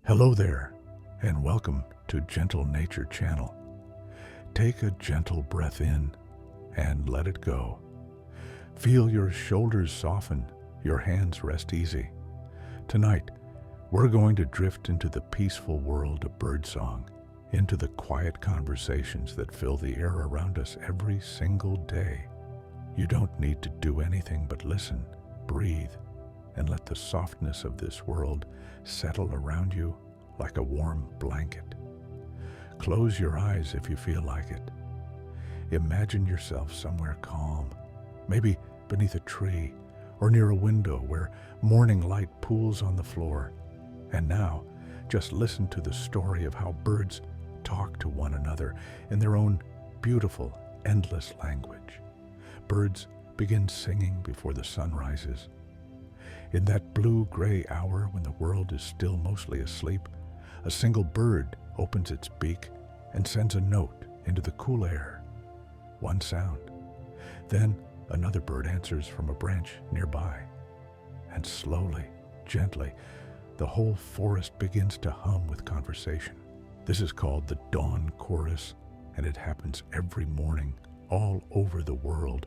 Hello there, and welcome to Gentle Nature Channel. Take a gentle breath in and let it go. Feel your shoulders soften, your hands rest easy. Tonight, we're going to drift into the peaceful world of birdsong, into the quiet conversations that fill the air around us every single day. You don't need to do anything but listen, breathe, and let the softness of this world settle around you like a warm blanket. Close your eyes if you feel like it. Imagine yourself somewhere calm, maybe beneath a tree or near a window where morning light pools on the floor. And now, just listen to the story of how birds talk to one another in their own beautiful, endless language. Birds begin singing before the sun rises. In that blue-gray hour when the world is still mostly asleep, a single bird opens its beak and sends a note into the cool air. One sound. Then another bird answers from a branch nearby. And slowly, gently, the whole forest begins to hum with conversation. This is called the dawn chorus, and it happens every morning all over the world,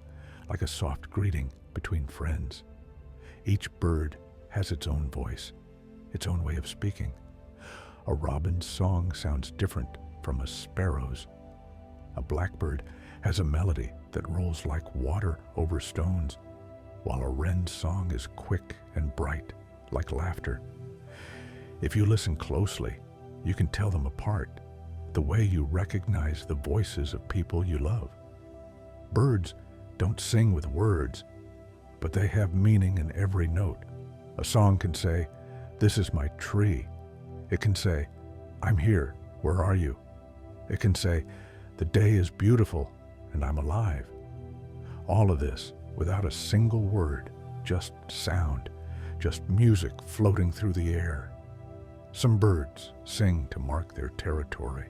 like a soft greeting between friends. Each bird has its own voice, its own way of speaking. A robin's song sounds different from a sparrow's. A blackbird has a melody that rolls like water over stones, while a wren's song is quick and bright, like laughter. If you listen closely, you can tell them apart, the way you recognize the voices of people you love. Birds don't sing with words, but they have meaning in every note. A song can say, "This is my tree." It can say, "I'm here, where are you?" It can say, "The day is beautiful and I'm alive." All of this without a single word, just sound, just music floating through the air. Some birds sing to mark their territory.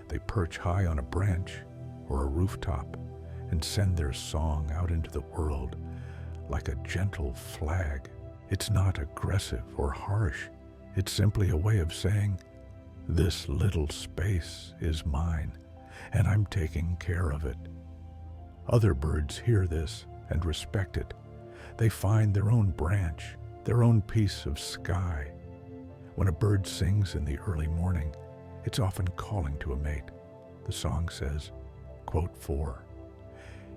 They perch high on a branch or a rooftop and send their song out into the world like a gentle flag. It's not aggressive or harsh. It's simply a way of saying, "This little space is mine, and I'm taking care of it." Other birds hear this and respect it. They find their own branch, their own piece of sky. When a bird sings in the early morning, it's often calling to a mate. The song says, quote 4,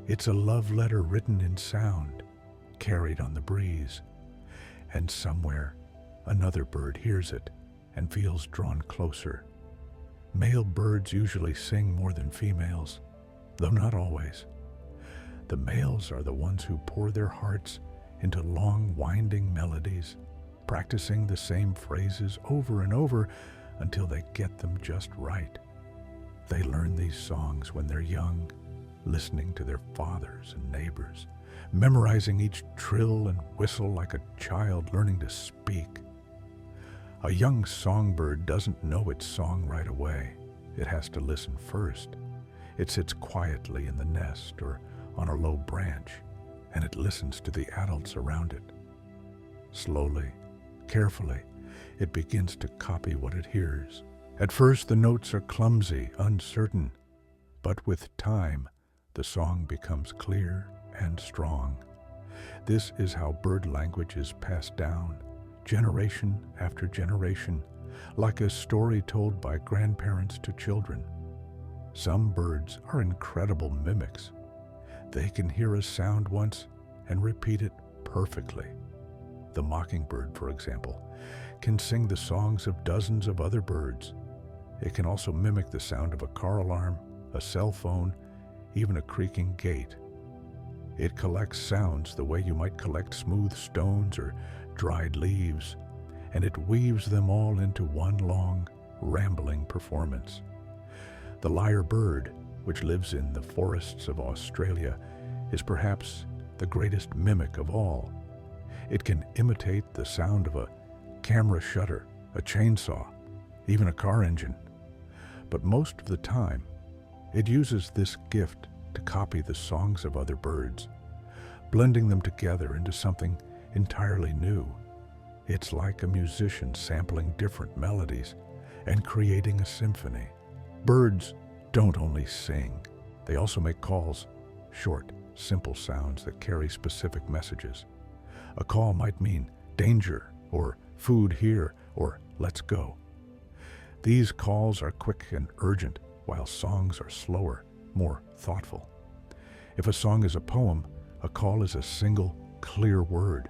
"It's a love letter written in sound, carried on the breeze." And somewhere, another bird hears it and feels drawn closer. Male birds usually sing more than females, though not always. The males are the ones who pour their hearts into long, winding melodies, practicing the same phrases over and over until they get them just right. They learn these songs when they're young, listening to their fathers and neighbors, memorizing each trill and whistle like a child learning to speak. A young songbird doesn't know its song right away. It has to listen first. It sits quietly in the nest or on a low branch, and it listens to the adults around it. Slowly, carefully, it begins to copy what it hears. At first, the notes are clumsy, uncertain, but with time, the song becomes clear and strong. This is how bird language is passed down, generation after generation, like a story told by grandparents to children. Some birds are incredible mimics. They can hear a sound once and repeat it perfectly. The mockingbird, for example, can sing the songs of dozens of other birds. It can also mimic the sound of a car alarm, a cell phone, even a creaking gate. It collects sounds the way you might collect smooth stones or dried leaves, and it weaves them all into one long, rambling performance. The lyre bird, which lives in the forests of Australia, is perhaps the greatest mimic of all. It can imitate the sound of a camera shutter, a chainsaw, even a car engine. But most of the time, it uses this gift to copy the songs of other birds, blending them together into something entirely new. It's like a musician sampling different melodies and creating a symphony. Birds don't only sing, they also make calls, short, simple sounds that carry specific messages. A call might mean danger, or food here, or let's go. These calls are quick and urgent, while songs are slower, more thoughtful. If a song is a poem, a call is a single, clear word.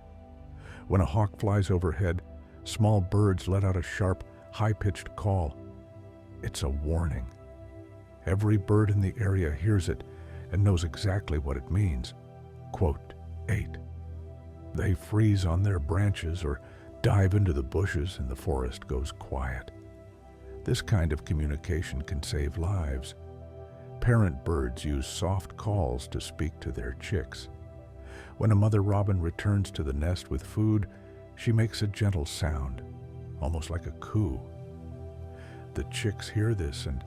When a hawk flies overhead, small birds let out a sharp, high-pitched call. It's a warning. Every bird in the area hears it and knows exactly what it means. Quote, 8. They freeze on their branches or dive into the bushes and the forest goes quiet. This kind of communication can save lives. Parent birds use soft calls to speak to their chicks. When a mother robin returns to the nest with food, she makes a gentle sound, almost like a coo. The chicks hear this and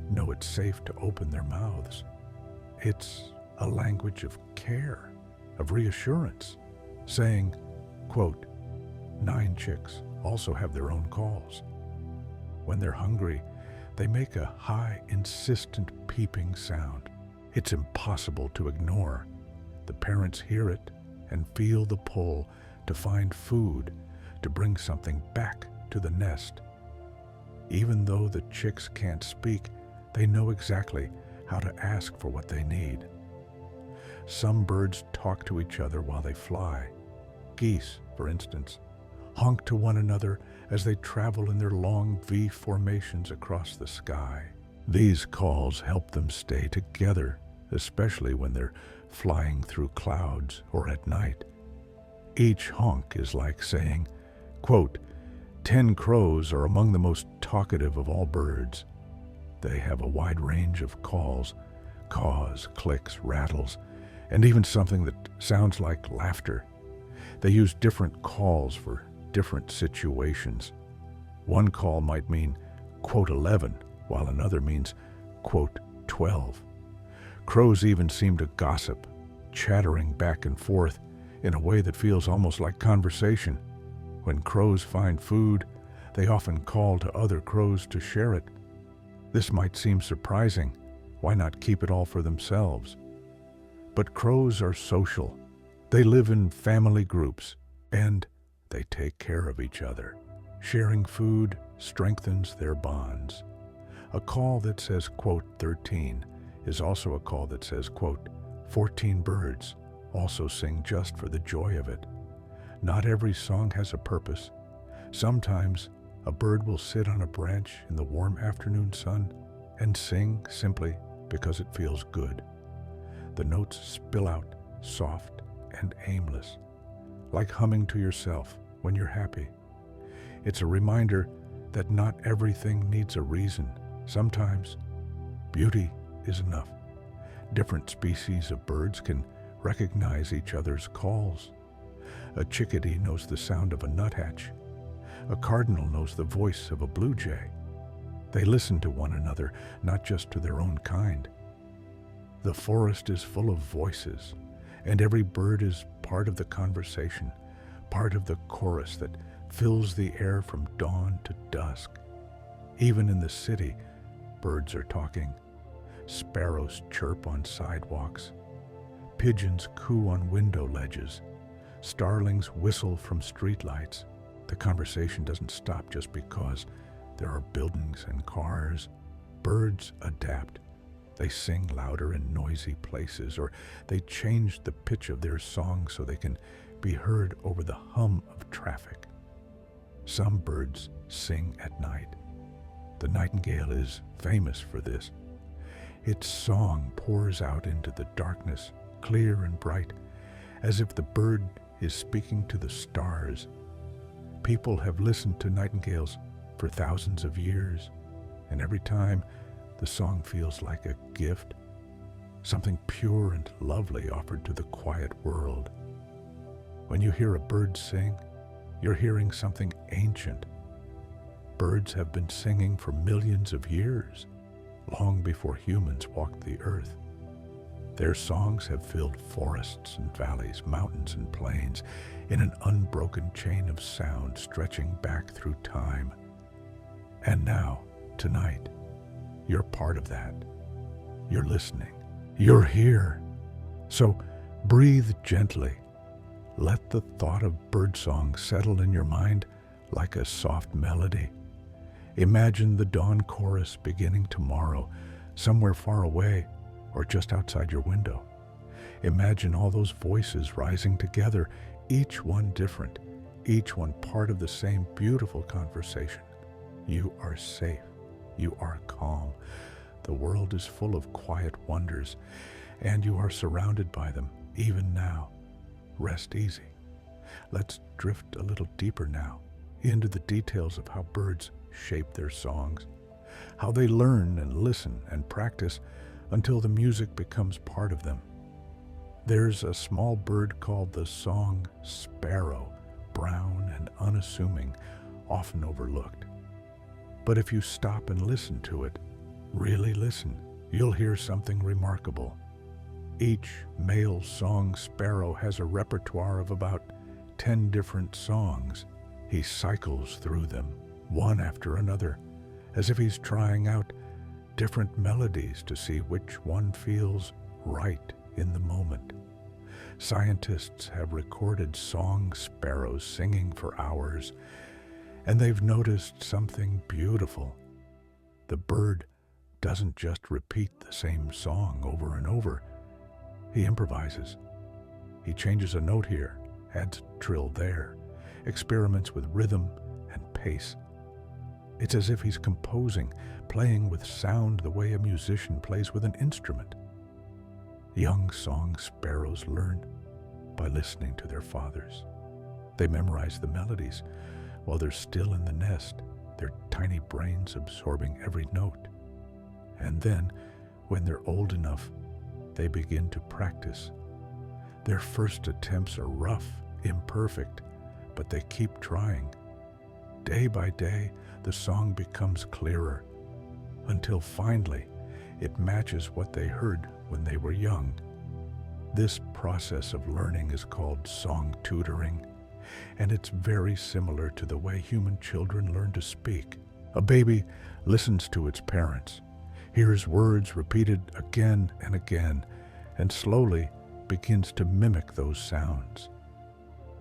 know it's safe to open their mouths. It's a language of care, of reassurance, saying, quote, 9 chicks also have their own calls. When they're hungry, they make a high, insistent peeping sound. It's impossible to ignore. The parents hear it and feel the pull to find food, to bring something back to the nest. Even though the chicks can't speak, they know exactly how to ask for what they need. Some birds talk to each other while they fly. Geese, for instance, honk to one another as they travel in their long V formations across the sky. These calls help them stay together, especially when they're flying through clouds or at night. Each honk is like saying, quote, 10 crows are among the most talkative of all birds. They have a wide range of calls, caws, clicks, rattles, and even something that sounds like laughter. They use different calls for different situations. One call might mean, quote, 11, while another means, quote, 12. Crows even seem to gossip, chattering back and forth in a way that feels almost like conversation. When crows find food, they often call to other crows to share it. This might seem surprising. Why not keep it all for themselves? But crows are social. They live in family groups, and they take care of each other. Sharing food strengthens their bonds. A call that says, quote, 13 is also a call that says, quote, 14 birds also sing just for the joy of it. Not every song has a purpose. Sometimes a bird will sit on a branch in the warm afternoon sun and sing simply because it feels good. The notes spill out soft and aimless, like humming to yourself when you're happy. It's a reminder that not everything needs a reason. Sometimes beauty is enough. Different species of birds can recognize each other's calls. A chickadee knows the sound of a nuthatch. A cardinal knows the voice of a blue jay. They listen to one another, not just to their own kind. The forest is full of voices, and every bird is part of the conversation, part of the chorus that fills the air from dawn to dusk. Even in the city, birds are talking. Sparrows chirp on sidewalks. Pigeons coo on window ledges. Starlings whistle from streetlights. The conversation doesn't stop just because there are buildings and cars. Birds adapt. They sing louder in noisy places, or they change the pitch of their song so they can be heard over the hum of traffic. Some birds sing at night. The nightingale is famous for this. Its song pours out into the darkness, clear and bright, as if the bird is speaking to the stars. People have listened to nightingales for thousands of years, and every time the song feels like a gift, something pure and lovely offered to the quiet world. When you hear a bird sing, you're hearing something ancient. Birds have been singing for millions of years, long before humans walked the earth. Their songs have filled forests and valleys, mountains and plains, in an unbroken chain of sound stretching back through time. And now, tonight, you're part of that. You're listening. You're here. So breathe gently. Let the thought of birdsong settle in your mind like a soft melody. Imagine the dawn chorus beginning tomorrow, somewhere far away or just outside your window. Imagine all those voices rising together, each one different, each one part of the same beautiful conversation. You are safe. You are calm. The world is full of quiet wonders, and you are surrounded by them, even now. Rest easy. Let's drift a little deeper now into the details of how birds shape their songs, how they learn and listen and practice until the music becomes part of them. There's a small bird called the song sparrow, brown and unassuming, often overlooked. But if you stop and listen to it, really listen, you'll hear something remarkable. Each male song sparrow has a repertoire of about 10 different songs. He cycles through them, one after another, as if he's trying out different melodies to see which one feels right in the moment. Scientists have recorded song sparrows singing for hours, and they've noticed something beautiful. The bird doesn't just repeat the same song over and over. He improvises. He changes a note here, adds a trill there, experiments with rhythm and pace. It's as if he's composing, playing with sound the way a musician plays with an instrument. Young song sparrows learn by listening to their fathers. They memorize the melodies while they're still in the nest, their tiny brains absorbing every note. And then, when they're old enough, they begin to practice. Their first attempts are rough, imperfect, but they keep trying. Day by day, the song becomes clearer, until finally it matches what they heard when they were young. This process of learning is called song tutoring, and it's very similar to the way human children learn to speak. A baby listens to its parents, hears words repeated again and again, and slowly begins to mimic those sounds.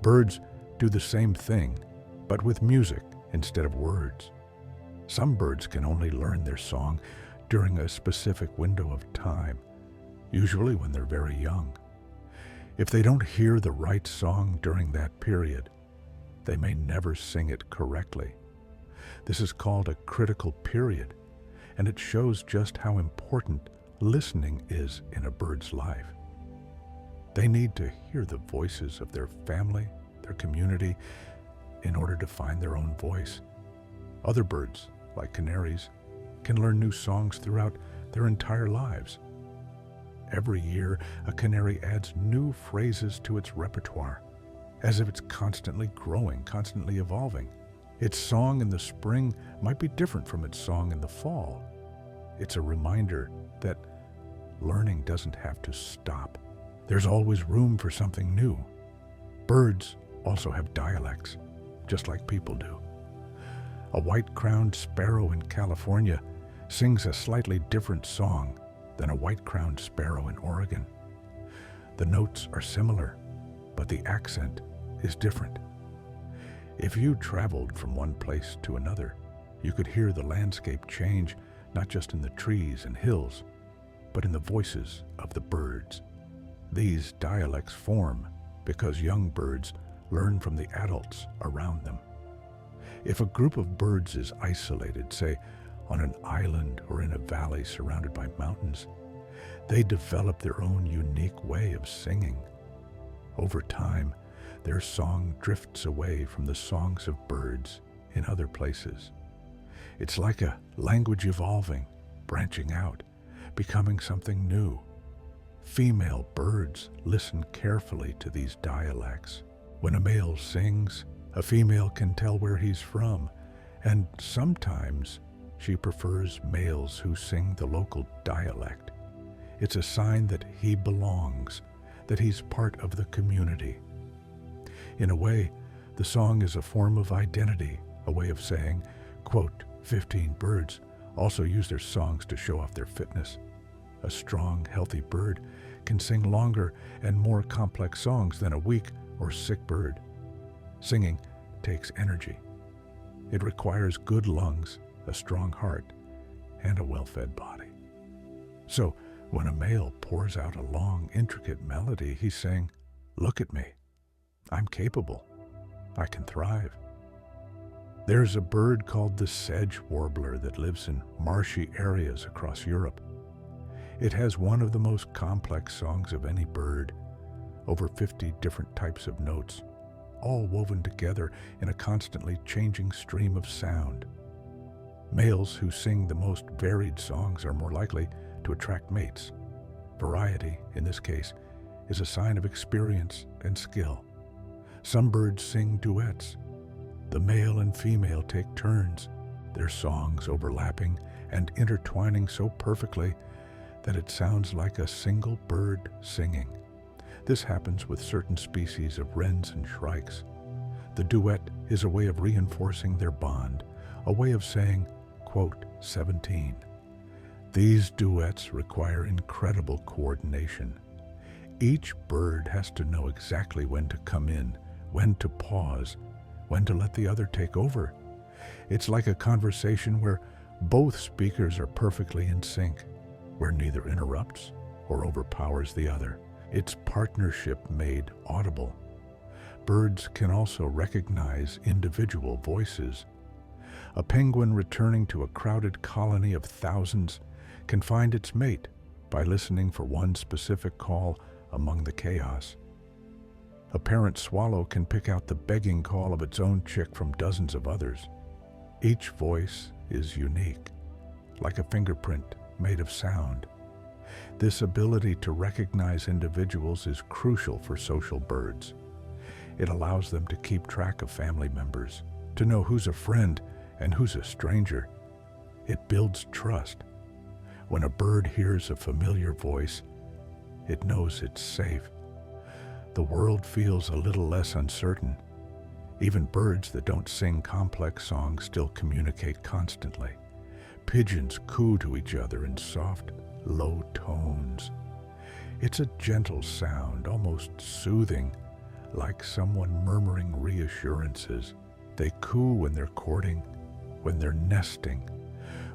Birds do the same thing, but with music instead of words. Some birds can only learn their song during a specific window of time, usually when they're very young. If they don't hear the right song during that period, they may never sing it correctly. This is called a critical period, and it shows just how important listening is in a bird's life. They need to hear the voices of their family, their community, in order to find their own voice. Other birds, like canaries, can learn new songs throughout their entire lives. Every year, a canary adds new phrases to its repertoire, as if it's constantly growing, constantly evolving. Its song in the spring might be different from its song in the fall. It's a reminder that learning doesn't have to stop. There's always room for something new. Birds also have dialects, just like people do. A white-crowned sparrow in California sings a slightly different song than a white-crowned sparrow in Oregon. The notes are similar, but the accent is different. If you traveled from one place to another, you could hear the landscape change, not just in the trees and hills, but in the voices of the birds. These dialects form because young birds learn from the adults around them. If a group of birds is isolated, say on an island or in a valley surrounded by mountains, they develop their own unique way of singing. Over time, their song drifts away from the songs of birds in other places. It's like a language evolving, branching out, becoming something new. Female birds listen carefully to these dialects. When a male sings, a female can tell where he's from, and sometimes she prefers males who sing the local dialect. It's a sign that he belongs, that he's part of the community. In a way, the song is a form of identity, a way of saying, quote, 15 birds also use their songs to show off their fitness. A strong, healthy bird can sing longer and more complex songs than a weak or sick bird. Singing takes energy. It requires good lungs, a strong heart, and a well-fed body. So, when a male pours out a long, intricate melody, he's saying, look at me. I'm capable. I can thrive. There's a bird called the sedge warbler that lives in marshy areas across Europe. It has one of the most complex songs of any bird, over 50 different types of notes, all woven together in a constantly changing stream of sound. Males who sing the most varied songs are more likely to attract mates. Variety, in this case, is a sign of experience and skill. Some birds sing duets. The male and female take turns, their songs overlapping and intertwining so perfectly that it sounds like a single bird singing. This happens with certain species of wrens and shrikes. The duet is a way of reinforcing their bond, a way of saying, quote, 17. These duets require incredible coordination. Each bird has to know exactly when to come in, when to pause, when to let the other take over. It's like a conversation where both speakers are perfectly in sync, where neither interrupts or overpowers the other. It's partnership made audible. Birds can also recognize individual voices. A penguin returning to a crowded colony of thousands can find its mate by listening for one specific call among the chaos. A parent swallow can pick out the begging call of its own chick from dozens of others. Each voice is unique, like a fingerprint made of sound. This ability to recognize individuals is crucial for social birds. It allows them to keep track of family members, to know who's a friend and who's a stranger. It builds trust. When a bird hears a familiar voice, it knows it's safe. The world feels a little less uncertain. Even birds that don't sing complex songs still communicate constantly. Pigeons coo to each other in soft, low tones. It's a gentle sound, almost soothing, like someone murmuring reassurances. They coo when they're courting, when they're nesting,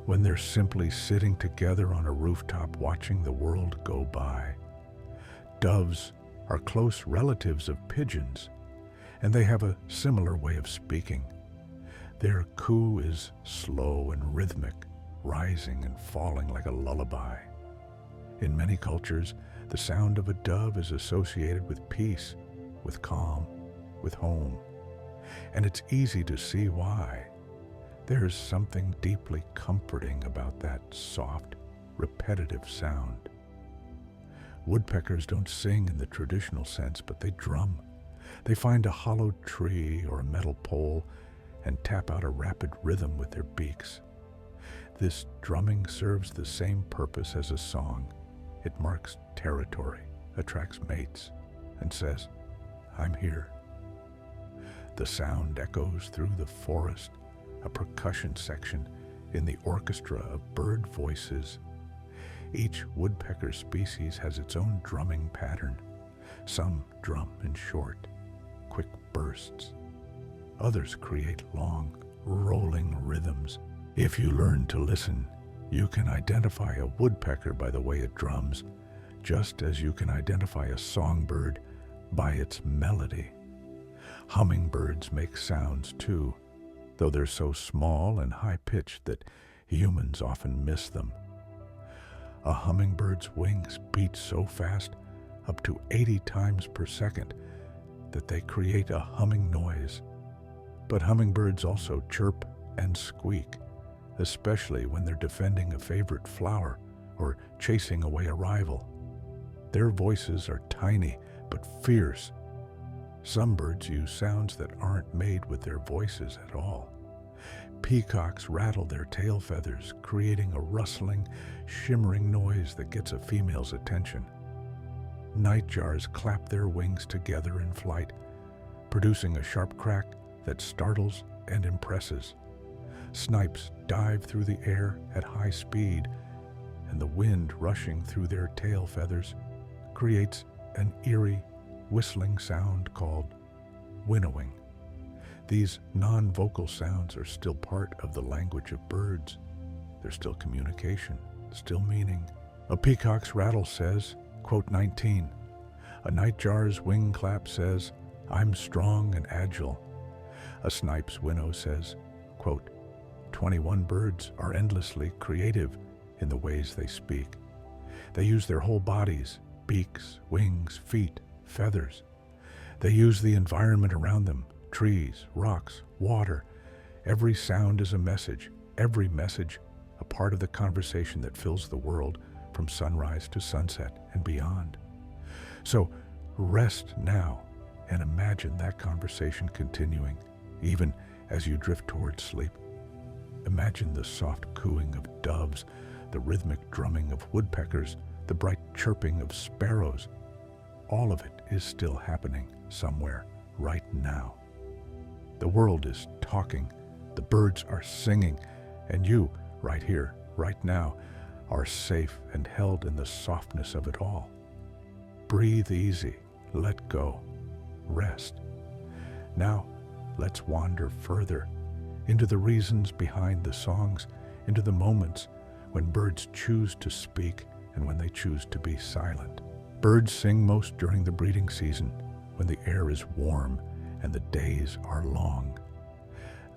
when they're simply sitting together on a rooftop watching the world go by. Doves are close relatives of pigeons, and they have a similar way of speaking. Their coo is slow and rhythmic, rising and falling like a lullaby. In many cultures, the sound of a dove is associated with peace, with calm, with home. And it's easy to see why. There's something deeply comforting about that soft, repetitive sound. Woodpeckers don't sing in the traditional sense, but they drum. They find a hollowed tree or a metal pole and tap out a rapid rhythm with their beaks. This drumming serves the same purpose as a song. It marks territory, attracts mates, and says, I'm here. The sound echoes through the forest, a percussion section in the orchestra of bird voices. Each woodpecker species has its own drumming pattern. Some drum in short, quick bursts. Others create long, rolling rhythms. If you learn to listen, you can identify a woodpecker by the way it drums, just as you can identify a songbird by its melody. Hummingbirds make sounds too, though they're so small and high-pitched that humans often miss them. A hummingbird's wings beat so fast, up to 80 times per second, that they create a humming noise. But hummingbirds also chirp and squeak, especially when they're defending a favorite flower or chasing away a rival. Their voices are tiny but fierce. Some birds use sounds that aren't made with their voices at all. Peacocks rattle their tail feathers, creating a rustling, shimmering noise that gets a female's attention. Nightjars clap their wings together in flight, producing a sharp crack that startles and impresses. Snipes dive through the air at high speed, and the wind rushing through their tail feathers creates an eerie, whistling sound called winnowing. These non-vocal sounds are still part of the language of birds. They're still communication, still meaning. A peacock's rattle says, quote 19. A nightjar's wing clap says, I'm strong and agile. A snipe's winnow says, quote, 21 birds are endlessly creative in the ways they speak. They use their whole bodies, beaks, wings, feet, feathers. They use the environment around them, trees, rocks, water. Every sound is a message, every message a part of the conversation that fills the world from sunrise to sunset and beyond. So rest now and imagine that conversation continuing, even as you drift towards sleep. Imagine the soft cooing of doves, the rhythmic drumming of woodpeckers, the bright chirping of sparrows. All of it is still happening somewhere right now. The world is talking, the birds are singing, and you, right here, right now, are safe and held in the softness of it all. Breathe easy, let go, rest. Now, let's wander further into the reasons behind the songs, into the moments when birds choose to speak and when they choose to be silent. Birds sing most during the breeding season, when the air is warm and the days are long.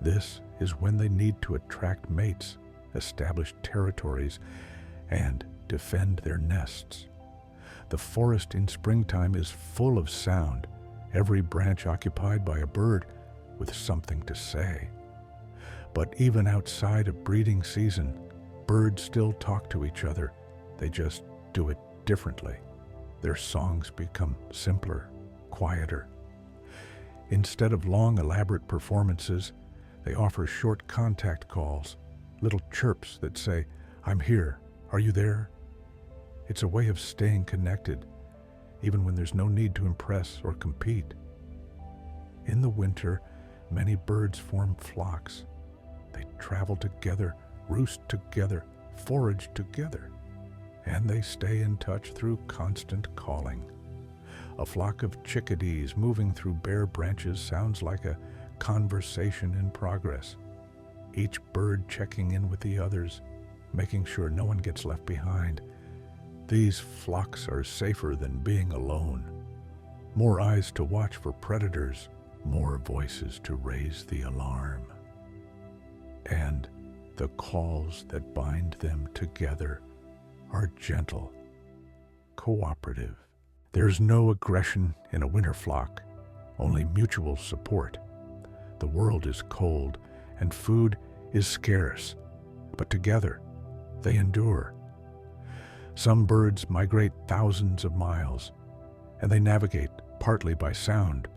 This is when they need to attract mates, establish territories, and defend their nests. The forest in springtime is full of sound, every branch occupied by a bird with something to say. But even outside of breeding season, birds still talk to each other. They just do it differently. Their songs become simpler, quieter. Instead of long, elaborate performances, they offer short contact calls, little chirps that say, I'm here, are you there? It's a way of staying connected, even when there's no need to impress or compete. In the winter, many birds form flocks. They travel together, roost together, forage together, and they stay in touch through constant calling. A flock of chickadees moving through bare branches sounds like a conversation in progress, each bird checking in with the others, making sure no one gets left behind. These flocks are safer than being alone. More eyes to watch for predators, more voices to raise the alarm. And the calls that bind them together are gentle, cooperative. There's no aggression in a winter flock, only mutual support. The world is cold and food is scarce, but together they endure. Some birds migrate thousands of miles, and they navigate partly by sound.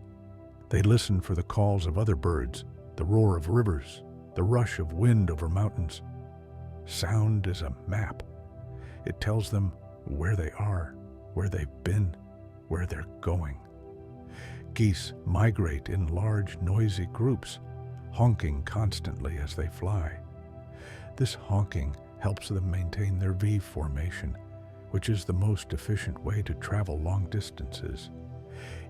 They listen for the calls of other birds, the roar of rivers, the rush of wind over mountains. Sound is a map. It tells them where they are, where they've been, where they're going. Geese migrate in large, noisy groups, honking constantly as they fly. This honking helps them maintain their V formation, which is the most efficient way to travel long distances.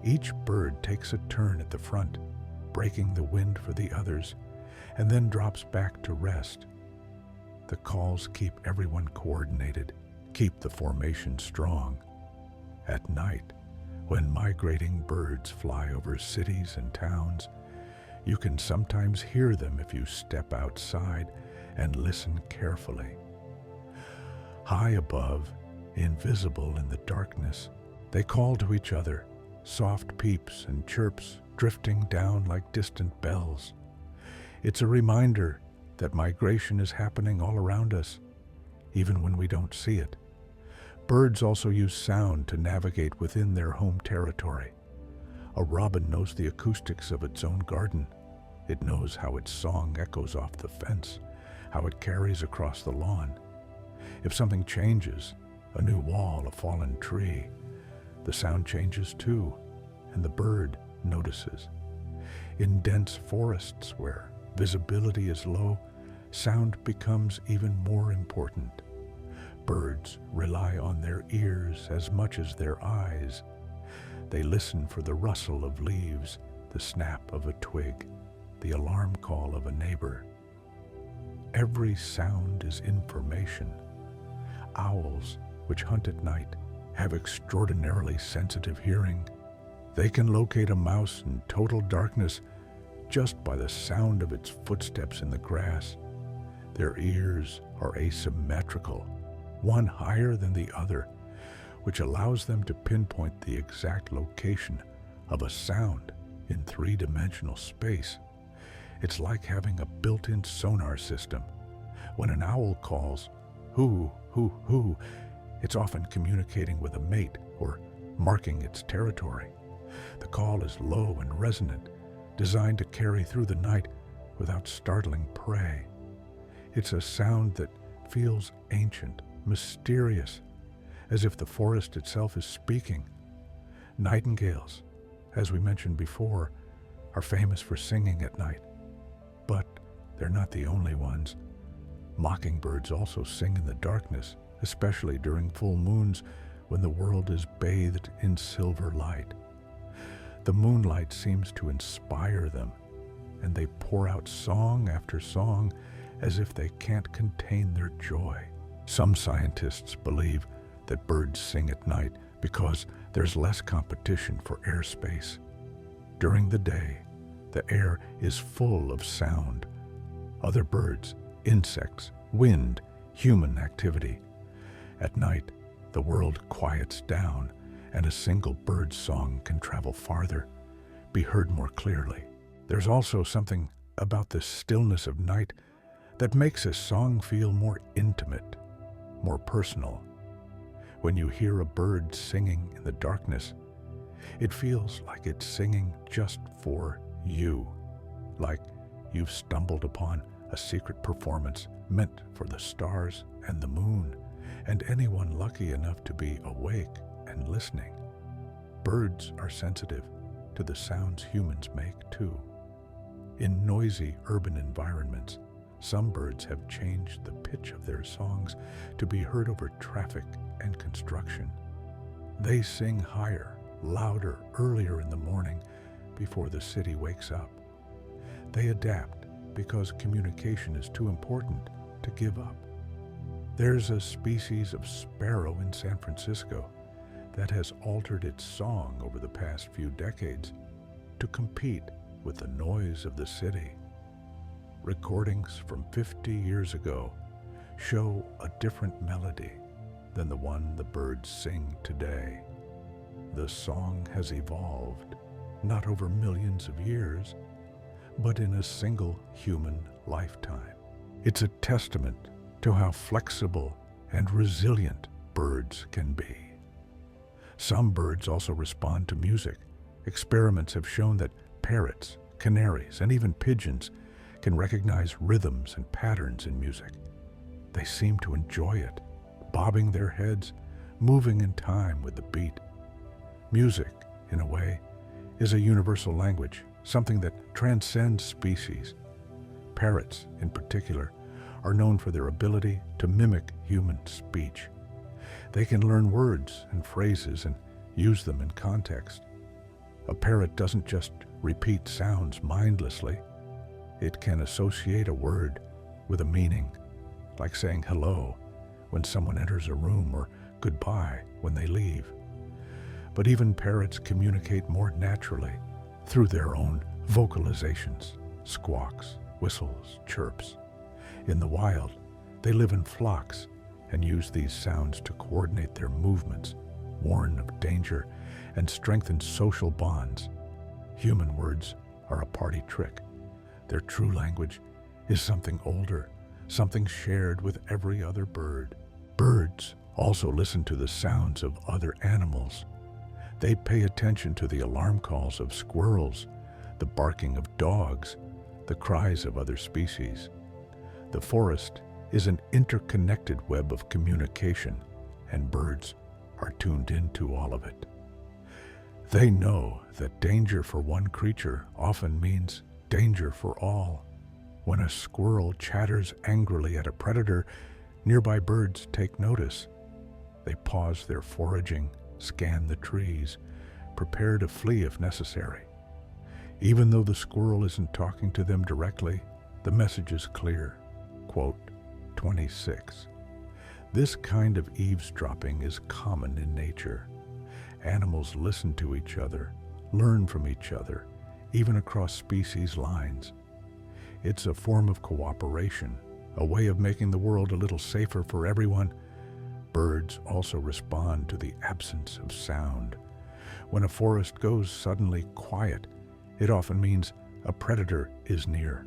Each bird takes a turn at the front, breaking the wind for the others, and then drops back to rest. The calls keep everyone coordinated, keep the formation strong. At night, when migrating birds fly over cities and towns, you can sometimes hear them if you step outside and listen carefully. High above, invisible in the darkness, they call to each other, soft peeps and chirps drifting down like distant bells. It's a reminder that migration is happening all around us, even when we don't see it. Birds also use sound to navigate within their home territory. A robin knows the acoustics of its own garden. It knows how its song echoes off the fence, how it carries across the lawn. If something changes, a new wall, a fallen tree, the sound changes too, and the bird notices. In dense forests where visibility is low, sound becomes even more important. Birds rely on their ears as much as their eyes. They listen for the rustle of leaves, the snap of a twig, the alarm call of a neighbor. Every sound is information. Owls, which hunt at night, have extraordinarily sensitive hearing. They can locate a mouse in total darkness just by the sound of its footsteps in the grass. Their ears are asymmetrical, one higher than the other, which allows them to pinpoint the exact location of a sound in three-dimensional space. It's like having a built-in sonar system. When an owl calls, hoo, hoo, hoo, it's often communicating with a mate or marking its territory. The call is low and resonant, designed to carry through the night without startling prey. It's a sound that feels ancient, mysterious, as if the forest itself is speaking. Nightingales, as we mentioned before, are famous for singing at night. But they're not the only ones. Mockingbirds also sing in the darkness, especially during full moons when the world is bathed in silver light. The moonlight seems to inspire them, and they pour out song after song as if they can't contain their joy. Some scientists believe that birds sing at night because there's less competition for airspace. During the day, the air is full of sound. Other birds, insects, wind, human activity. At night, the world quiets down, and a single bird's song can travel farther, be heard more clearly. There's also something about the stillness of night that makes a song feel more intimate, more personal. When you hear a bird singing in the darkness, it feels like it's singing just for you, like you've stumbled upon a secret performance meant for the stars and the moon, and anyone lucky enough to be awake and listening. Birds are sensitive to the sounds humans make too. In noisy urban environments, some birds have changed the pitch of their songs to be heard over traffic and construction. They sing higher, louder, earlier in the morning before the city wakes up. They adapt because communication is too important to give up. There's a species of sparrow in San Francisco that has altered its song over the past few decades to compete with the noise of the city. Recordings from 50 years ago show a different melody than the one the birds sing today. The song has evolved, not over millions of years, but in a single human lifetime. It's a testament to how flexible and resilient birds can be. Some birds also respond to music. Experiments have shown that parrots, canaries, and even pigeons can recognize rhythms and patterns in music. They seem to enjoy it, bobbing their heads, moving in time with the beat. Music, in a way, is a universal language, something that transcends species. Parrots, in particular, are known for their ability to mimic human speech. They can learn words and phrases and use them in context. A parrot doesn't just repeat sounds mindlessly. It can associate a word with a meaning, like saying hello when someone enters a room or goodbye when they leave. But even parrots communicate more naturally through their own vocalizations, squawks, whistles, chirps. In the wild, they live in flocks and use these sounds to coordinate their movements, warn of danger, and strengthen social bonds. Human words are a party trick. Their true language is something older, something shared with every other bird. Birds also listen to the sounds of other animals. They pay attention to the alarm calls of squirrels, the barking of dogs, the cries of other species. The forest is an interconnected web of communication, and birds are tuned into all of it. They know that danger for one creature often means danger for all. When a squirrel chatters angrily at a predator, nearby birds take notice. They pause their foraging, scan the trees, prepare to flee if necessary. Even though the squirrel isn't talking to them directly, the message is clear. Quote 26. This kind of eavesdropping is common in nature. Animals listen to each other, learn from each other, even across species lines. It's a form of cooperation, a way of making the world a little safer for everyone. Birds also respond to the absence of sound. When a forest goes suddenly quiet, it often means a predator is near.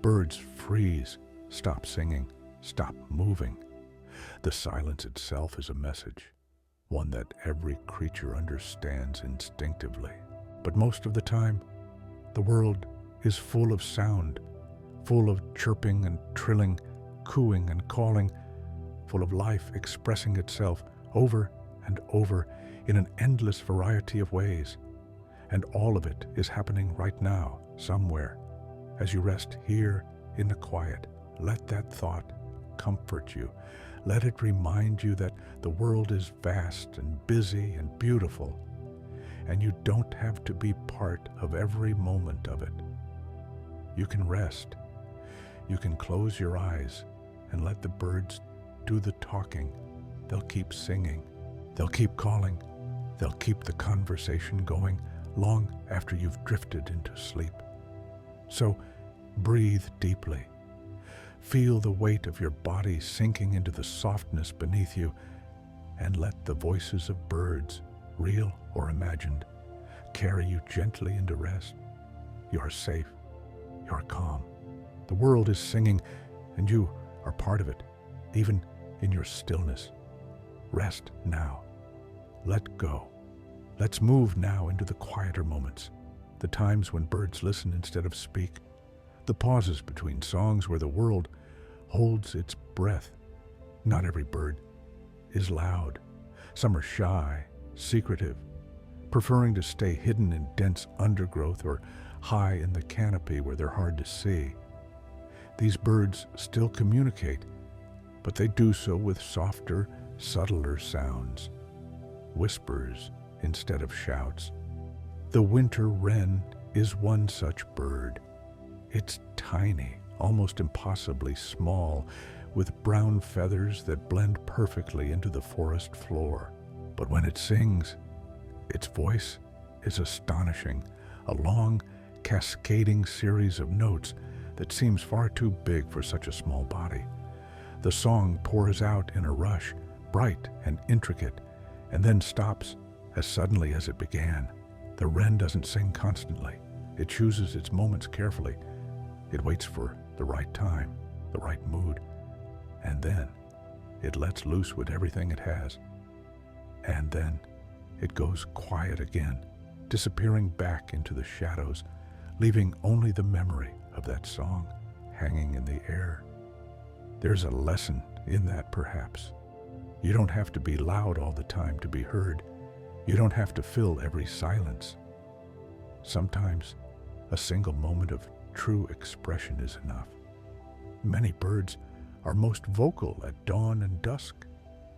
Birds freeze, stop singing, stop moving. The silence itself is a message, one that every creature understands instinctively. But most of the time, the world is full of sound, full of chirping and trilling, cooing and calling, full of life expressing itself over and over in an endless variety of ways. And all of it is happening right now, somewhere. As you rest here in the quiet, let that thought comfort you. Let it remind you that the world is vast and busy and beautiful, and you don't have to be part of every moment of it. You can rest. You can close your eyes and let the birds do the talking. They'll keep singing. They'll keep calling. They'll keep the conversation going long after you've drifted into sleep. So breathe deeply. Feel the weight of your body sinking into the softness beneath you, and let the voices of birds, real or imagined, carry you gently into rest. You are safe. You are calm. The world is singing, and you are part of it, even in your stillness. Rest now. Let go. Let's move now into the quieter moments, the times when birds listen instead of speak, the pauses between songs where the world holds its breath. Not every bird is loud. Some are shy, secretive, preferring to stay hidden in dense undergrowth or high in the canopy where they're hard to see. These birds still communicate, but they do so with softer, subtler sounds, whispers instead of shouts. The winter wren is one such bird. It's tiny, almost impossibly small, with brown feathers that blend perfectly into the forest floor. But when it sings, its voice is astonishing, a long, cascading series of notes that seems far too big for such a small body. The song pours out in a rush, bright and intricate, and then stops as suddenly as it began. The wren doesn't sing constantly. It chooses its moments carefully. It waits for the right time, the right mood, and then it lets loose with everything it has. And then it goes quiet again, disappearing back into the shadows, leaving only the memory of that song hanging in the air. There's a lesson in that, perhaps. You don't have to be loud all the time to be heard. You don't have to fill every silence. Sometimes a single moment of true expression is enough. Many birds are most vocal at dawn and dusk,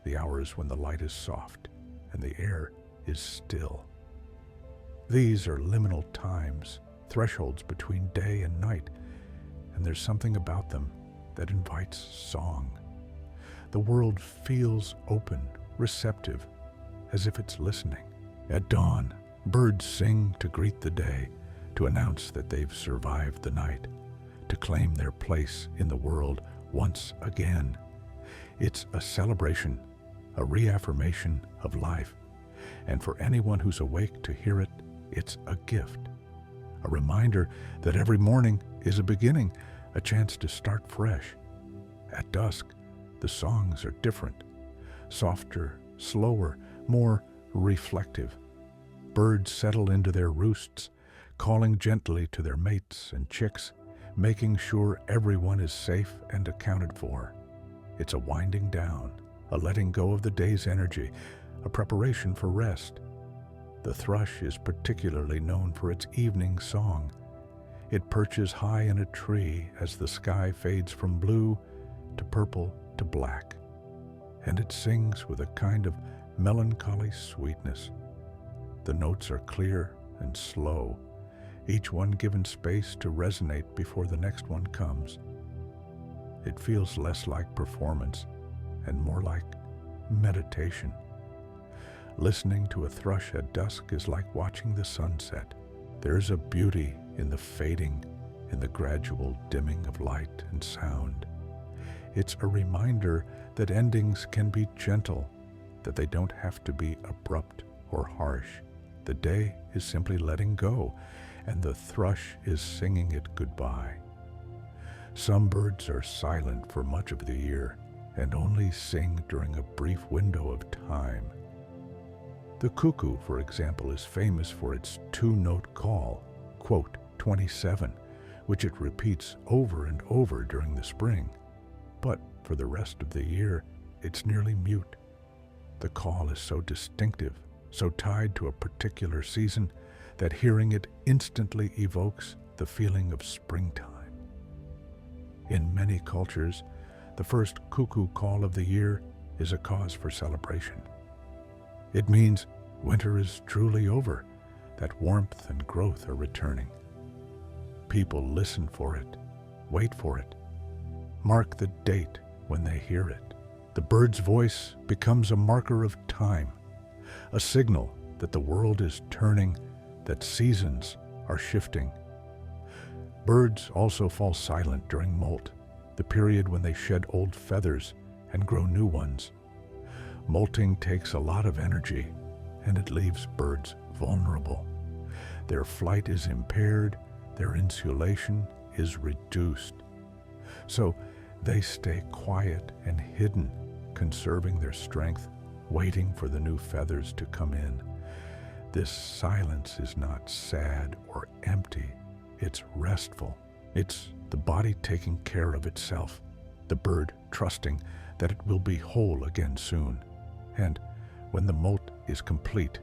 the hours when the light is soft and the air is still. These are liminal times, thresholds between day and night, and there's something about them that invites song. The world feels open, receptive, as if it's listening. At dawn, birds sing to greet the day, to announce that they've survived the night, to claim their place in the world once again. It's a celebration, a reaffirmation of life, and for anyone who's awake to hear it, it's a gift, a reminder that every morning is a beginning, a chance to start fresh. At dusk, the songs are different, softer, slower, more reflective. Birds settle into their roosts, calling gently to their mates and chicks, making sure everyone is safe and accounted for. It's a winding down, a letting go of the day's energy, a preparation for rest. The thrush is particularly known for its evening song. It perches high in a tree as the sky fades from blue to purple to black, and it sings with a kind of melancholy sweetness. The notes are clear and slow, each one given space to resonate before the next one comes. It feels less like performance and more like meditation. Listening to a thrush at dusk is like watching the sunset. There's a beauty in the fading, in the gradual dimming of light and sound. It's a reminder that endings can be gentle, that they don't have to be abrupt or harsh. The day is simply letting go, and the thrush is singing it goodbye. Some birds are silent for much of the year and only sing during a brief window of time. The cuckoo, for example, is famous for its two-note call, quote, 27, which it repeats over and over during the spring. But for the rest of the year, it's nearly mute. The call is so distinctive, so tied to a particular season, that hearing it instantly evokes the feeling of springtime. In many cultures, the first cuckoo call of the year is a cause for celebration. It means winter is truly over, that warmth and growth are returning. People listen for it, wait for it, mark the date when they hear it. The bird's voice becomes a marker of time, a signal that the world is turning, that seasons are shifting. Birds also fall silent during molt, the period when they shed old feathers and grow new ones. Molting takes a lot of energy, and it leaves birds vulnerable. Their flight is impaired, their insulation is reduced. So they stay quiet and hidden, conserving their strength, waiting for the new feathers to come in. This silence is not sad or empty. It's restful. It's the body taking care of itself, the bird trusting that it will be whole again soon. And when the molt is complete,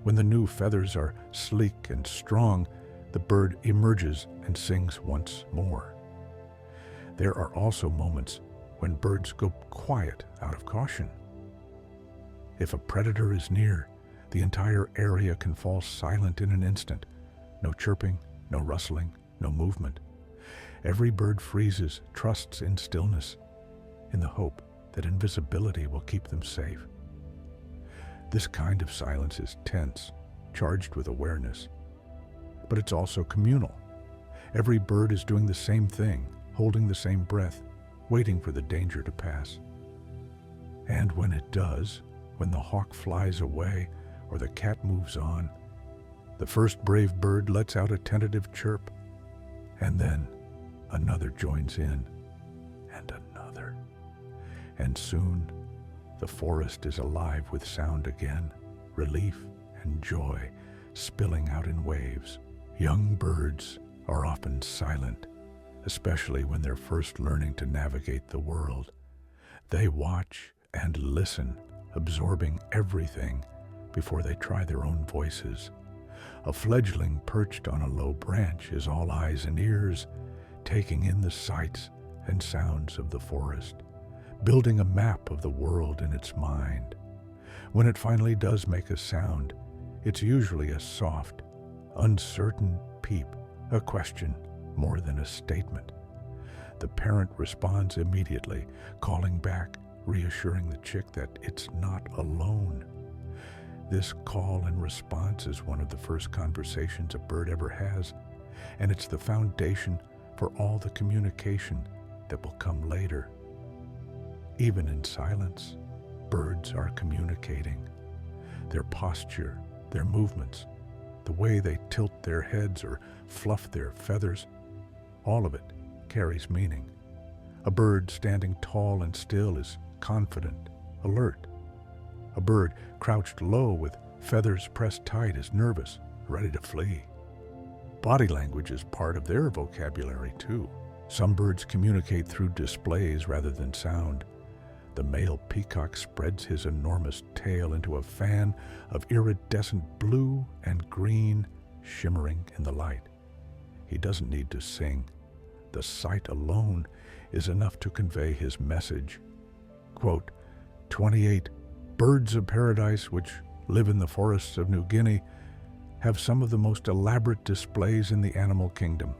when the new feathers are sleek and strong, the bird emerges and sings once more. There are also moments when birds go quiet out of caution. If a predator is near, the entire area can fall silent in an instant. No chirping, no rustling, no movement. Every bird freezes, trusts in stillness, in the hope that invisibility will keep them safe. This kind of silence is tense, charged with awareness. But it's also communal. Every bird is doing the same thing, holding the same breath, waiting for the danger to pass. And when it does, when the hawk flies away or the cat moves on, the first brave bird lets out a tentative chirp, and then another joins in, and another. And soon, the forest is alive with sound again, relief and joy spilling out in waves. Young birds are often silent, especially when they're first learning to navigate the world. They watch and listen, absorbing everything before they try their own voices. A fledgling perched on a low branch is all eyes and ears, taking in the sights and sounds of the forest, building a map of the world in its mind. When it finally does make a sound, it's usually a soft, uncertain peep, a question more than a statement. The parent responds immediately, calling back, reassuring the chick that it's not alone. This call and response is one of the first conversations a bird ever has, and it's the foundation for all the communication that will come later. Even in silence, birds are communicating. Their posture, their movements, the way they tilt their heads or fluff their feathers, all of it carries meaning. A bird standing tall and still is confident, alert. A bird crouched low with feathers pressed tight is nervous, ready to flee. Body language is part of their vocabulary too. Some birds communicate through displays rather than sound. The male peacock spreads his enormous tail into a fan of iridescent blue and green shimmering in the light. He doesn't need to sing. The sight alone is enough to convey his message. Quote, 28 birds of paradise which live in the forests of New Guinea have some of the most elaborate displays in the animal kingdom.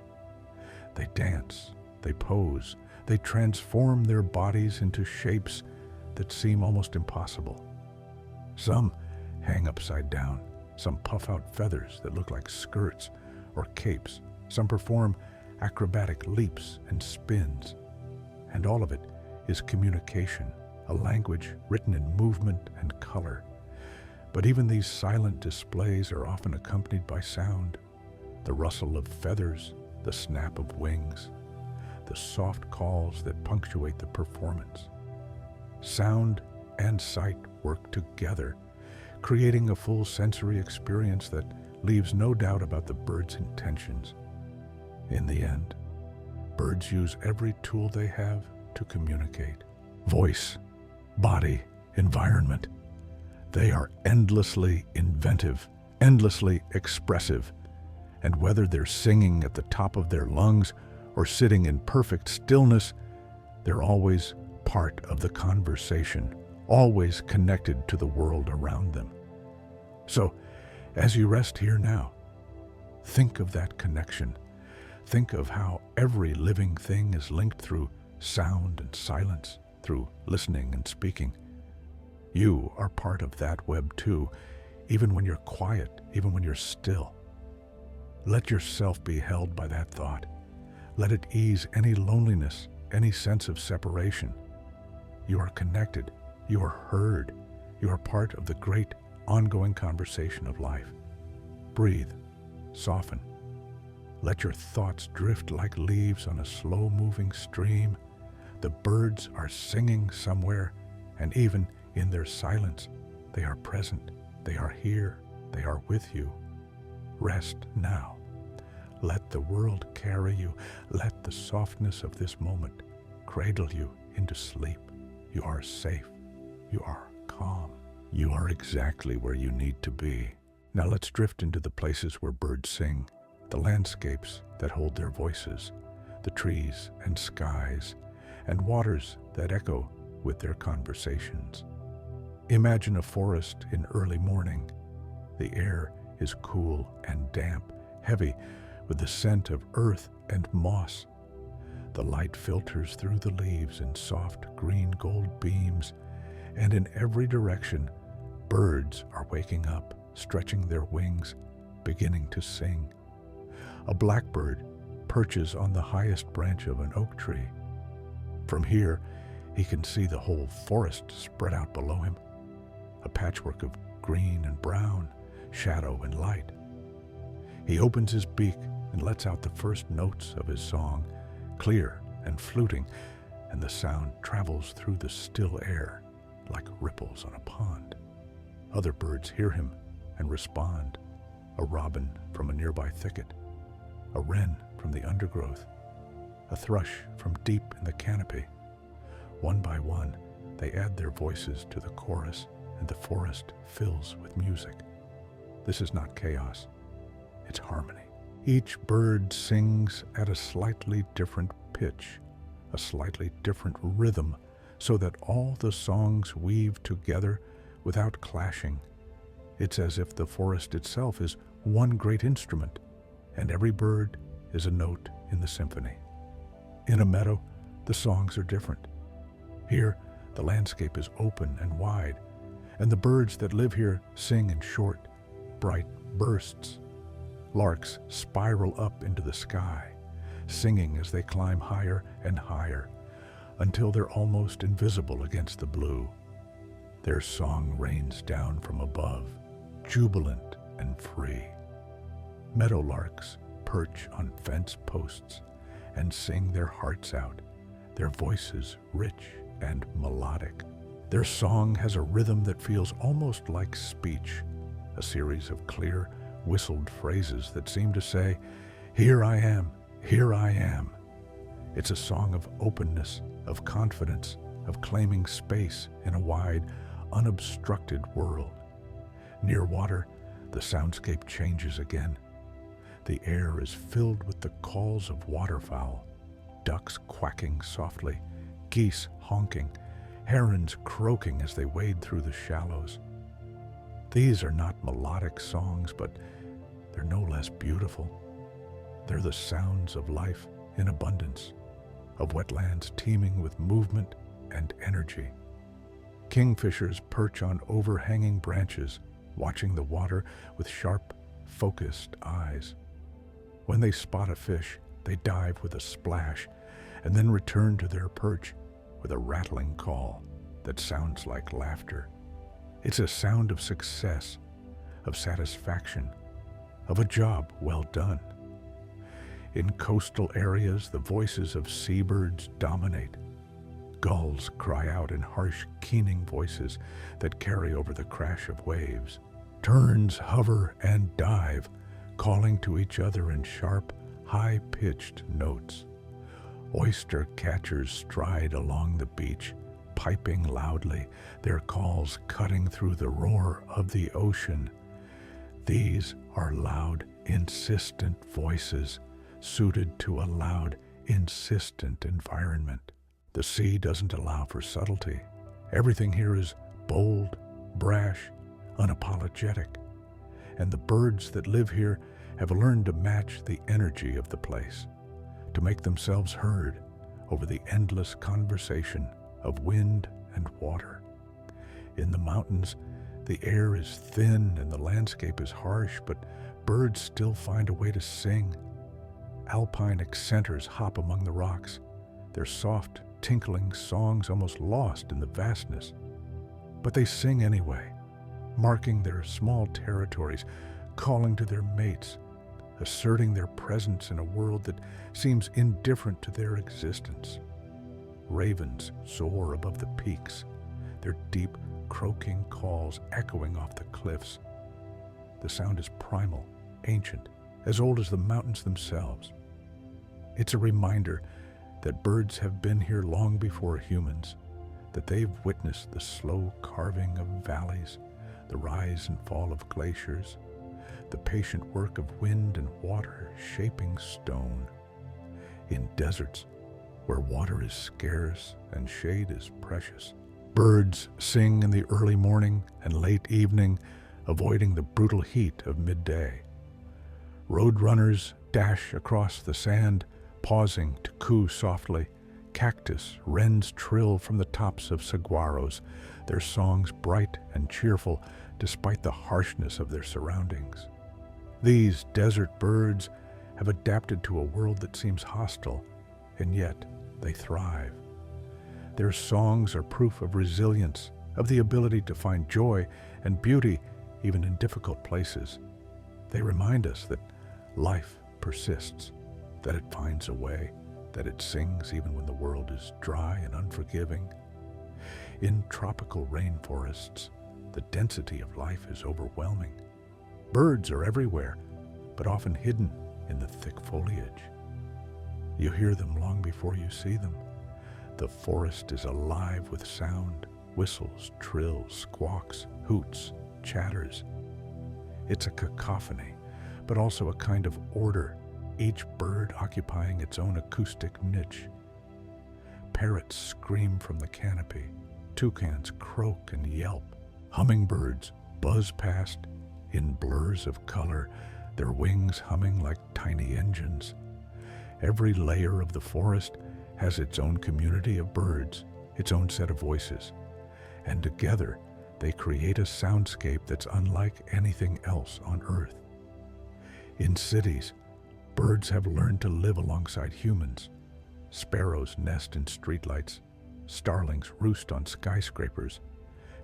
They dance, they pose, they transform their bodies into shapes that seem almost impossible. Some hang upside down, some puff out feathers that look like skirts or capes, some perform acrobatic leaps and spins. And all of it is communication, a language written in movement and color. But even these silent displays are often accompanied by sound, the rustle of feathers, the snap of wings, the soft calls that punctuate the performance. Sound and sight work together, creating a full sensory experience that leaves no doubt about the bird's intentions. In the end, birds use every tool they have to communicate. Voice, body, environment. They are endlessly inventive, endlessly expressive. And whether they're singing at the top of their lungs or sitting in perfect stillness, they're always part of the conversation, always connected to the world around them. So, as you rest here now, think of that connection. Think of how every living thing is linked through sound and silence, through listening and speaking. You are part of that web too, even when you're quiet, even when you're still. Let yourself be held by that thought. Let it ease any loneliness, any sense of separation. You are connected. You are heard. You are part of the great ongoing conversation of life. Breathe. Soften. Let your thoughts drift like leaves on a slow-moving stream. The birds are singing somewhere, and even in their silence, they are present. They are here. They are with you. Rest now. Let the world carry you. Let the softness of this moment cradle you into sleep. You are safe. You are calm. You are exactly where you need to be. Now let's drift into the places where birds sing, the landscapes that hold their voices, the trees and skies, and waters that echo with their conversations. Imagine a forest in early morning. The air is cool and damp, heavy with the scent of earth and moss. The light filters through the leaves in soft green-gold beams, and in every direction, birds are waking up, stretching their wings, beginning to sing. A blackbird perches on the highest branch of an oak tree. From here, he can see the whole forest spread out below him, a patchwork of green and brown, shadow and light. He opens his beak and lets out the first notes of his song, clear and fluting, and the sound travels through the still air like ripples on a pond. Other birds hear him and respond, a robin from a nearby thicket, a wren from the undergrowth, a thrush from deep in the canopy. One by one, they add their voices to the chorus, and the forest fills with music. This is not chaos, it's harmony. Each bird sings at a slightly different pitch, a slightly different rhythm, so that all the songs weave together without clashing. It's as if the forest itself is one great instrument, and every bird is a note in the symphony. In a meadow, the songs are different. Here, the landscape is open and wide, and the birds that live here sing in short, bright bursts. Larks spiral up into the sky, singing as they climb higher and higher, until they're almost invisible against the blue. Their song rains down from above, jubilant and free. Meadowlarks perch on fence posts and sing their hearts out, their voices rich and melodic. Their song has a rhythm that feels almost like speech, a series of clear, whistled phrases that seem to say, Here I am, here I am. It's a song of openness, of confidence, of claiming space in a wide, unobstructed world. Near water, the soundscape changes again. The air is filled with the calls of waterfowl, ducks quacking softly, geese honking, herons croaking as they wade through the shallows. These are not melodic songs, but they're no less beautiful. They're the sounds of life in abundance, of wetlands teeming with movement and energy. Kingfishers perch on overhanging branches, watching the water with sharp, focused eyes. When they spot a fish, they dive with a splash and then return to their perch with a rattling call that sounds like laughter. It's a sound of success, of satisfaction, of a job well done. In coastal areas, the voices of seabirds dominate. Gulls cry out in harsh, keening voices that carry over the crash of waves. Terns hover and dive, calling to each other in sharp, high-pitched notes. Oyster catchers stride along the beach, piping loudly, their calls cutting through the roar of the ocean. These are loud, insistent voices, suited to a loud, insistent environment. The sea doesn't allow for subtlety. Everything here is bold, brash, unapologetic. And the birds that live here have learned to match the energy of the place, to make themselves heard over the endless conversation of wind and water. In the mountains, the air is thin and the landscape is harsh, but birds still find a way to sing. Alpine accenters hop among the rocks, their soft, tinkling songs almost lost in the vastness. But they sing anyway, marking their small territories, calling to their mates, asserting their presence in a world that seems indifferent to their existence. Ravens soar above the peaks, their deep, croaking calls echoing off the cliffs. The sound is primal, ancient, as old as the mountains themselves. It's a reminder that birds have been here long before humans, that they've witnessed the slow carving of valleys, the rise and fall of glaciers, the patient work of wind and water shaping stone. In deserts, where water is scarce and shade is precious, birds sing in the early morning and late evening, avoiding the brutal heat of midday. Roadrunners dash across the sand, pausing to coo softly. Cactus wrens trill from the tops of saguaros, their songs bright and cheerful despite the harshness of their surroundings. These desert birds have adapted to a world that seems hostile, and yet they thrive. Their songs are proof of resilience, of the ability to find joy and beauty even in difficult places. They remind us that life persists, that it finds a way, that it sings even when the world is dry and unforgiving. In tropical rainforests, the density of life is overwhelming. Birds are everywhere, but often hidden in the thick foliage. You hear them long before you see them. The forest is alive with sound, whistles, trills, squawks, hoots, chatters. It's a cacophony, but also a kind of order, each bird occupying its own acoustic niche. Parrots scream from the canopy, toucans croak and yelp, hummingbirds buzz past in blurs of color, their wings humming like tiny engines. Every layer of the forest has its own community of birds, its own set of voices, and together they create a soundscape that's unlike anything else on Earth. In cities, birds have learned to live alongside humans. Sparrows nest in streetlights, starlings roost on skyscrapers,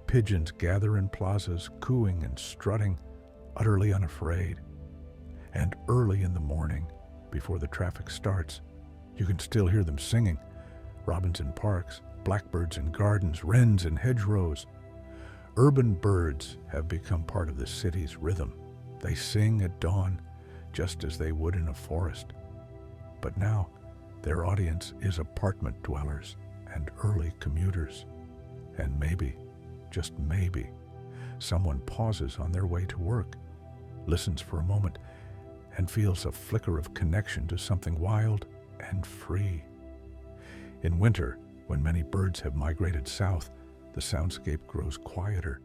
pigeons gather in plazas, cooing and strutting, utterly unafraid. And early in the morning, before the traffic starts, you can still hear them singing. Robins in parks, blackbirds in gardens, wrens in hedgerows. Urban birds have become part of the city's rhythm. They sing at dawn, just as they would in a forest. But now, their audience is apartment dwellers and early commuters. And maybe, just maybe, someone pauses on their way to work, listens for a moment, and feels a flicker of connection to something wild and free. In winter, when many birds have migrated south, the soundscape grows quieter.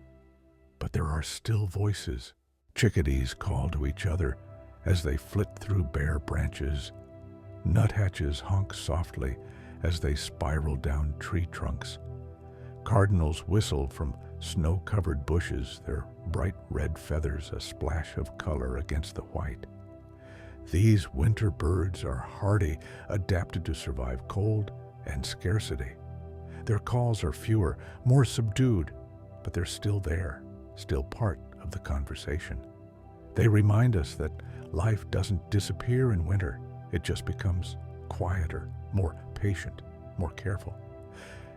But there are still voices. Chickadees call to each other as they flit through bare branches. Nuthatches honk softly as they spiral down tree trunks. Cardinals whistle from snow-covered bushes, their bright red feathers a splash of color against the white. These winter birds are hardy, adapted to survive cold and scarcity. Their calls are fewer, more subdued, but they're still there, still part of the conversation. They remind us that life doesn't disappear in winter. It just becomes quieter, more patient, more careful.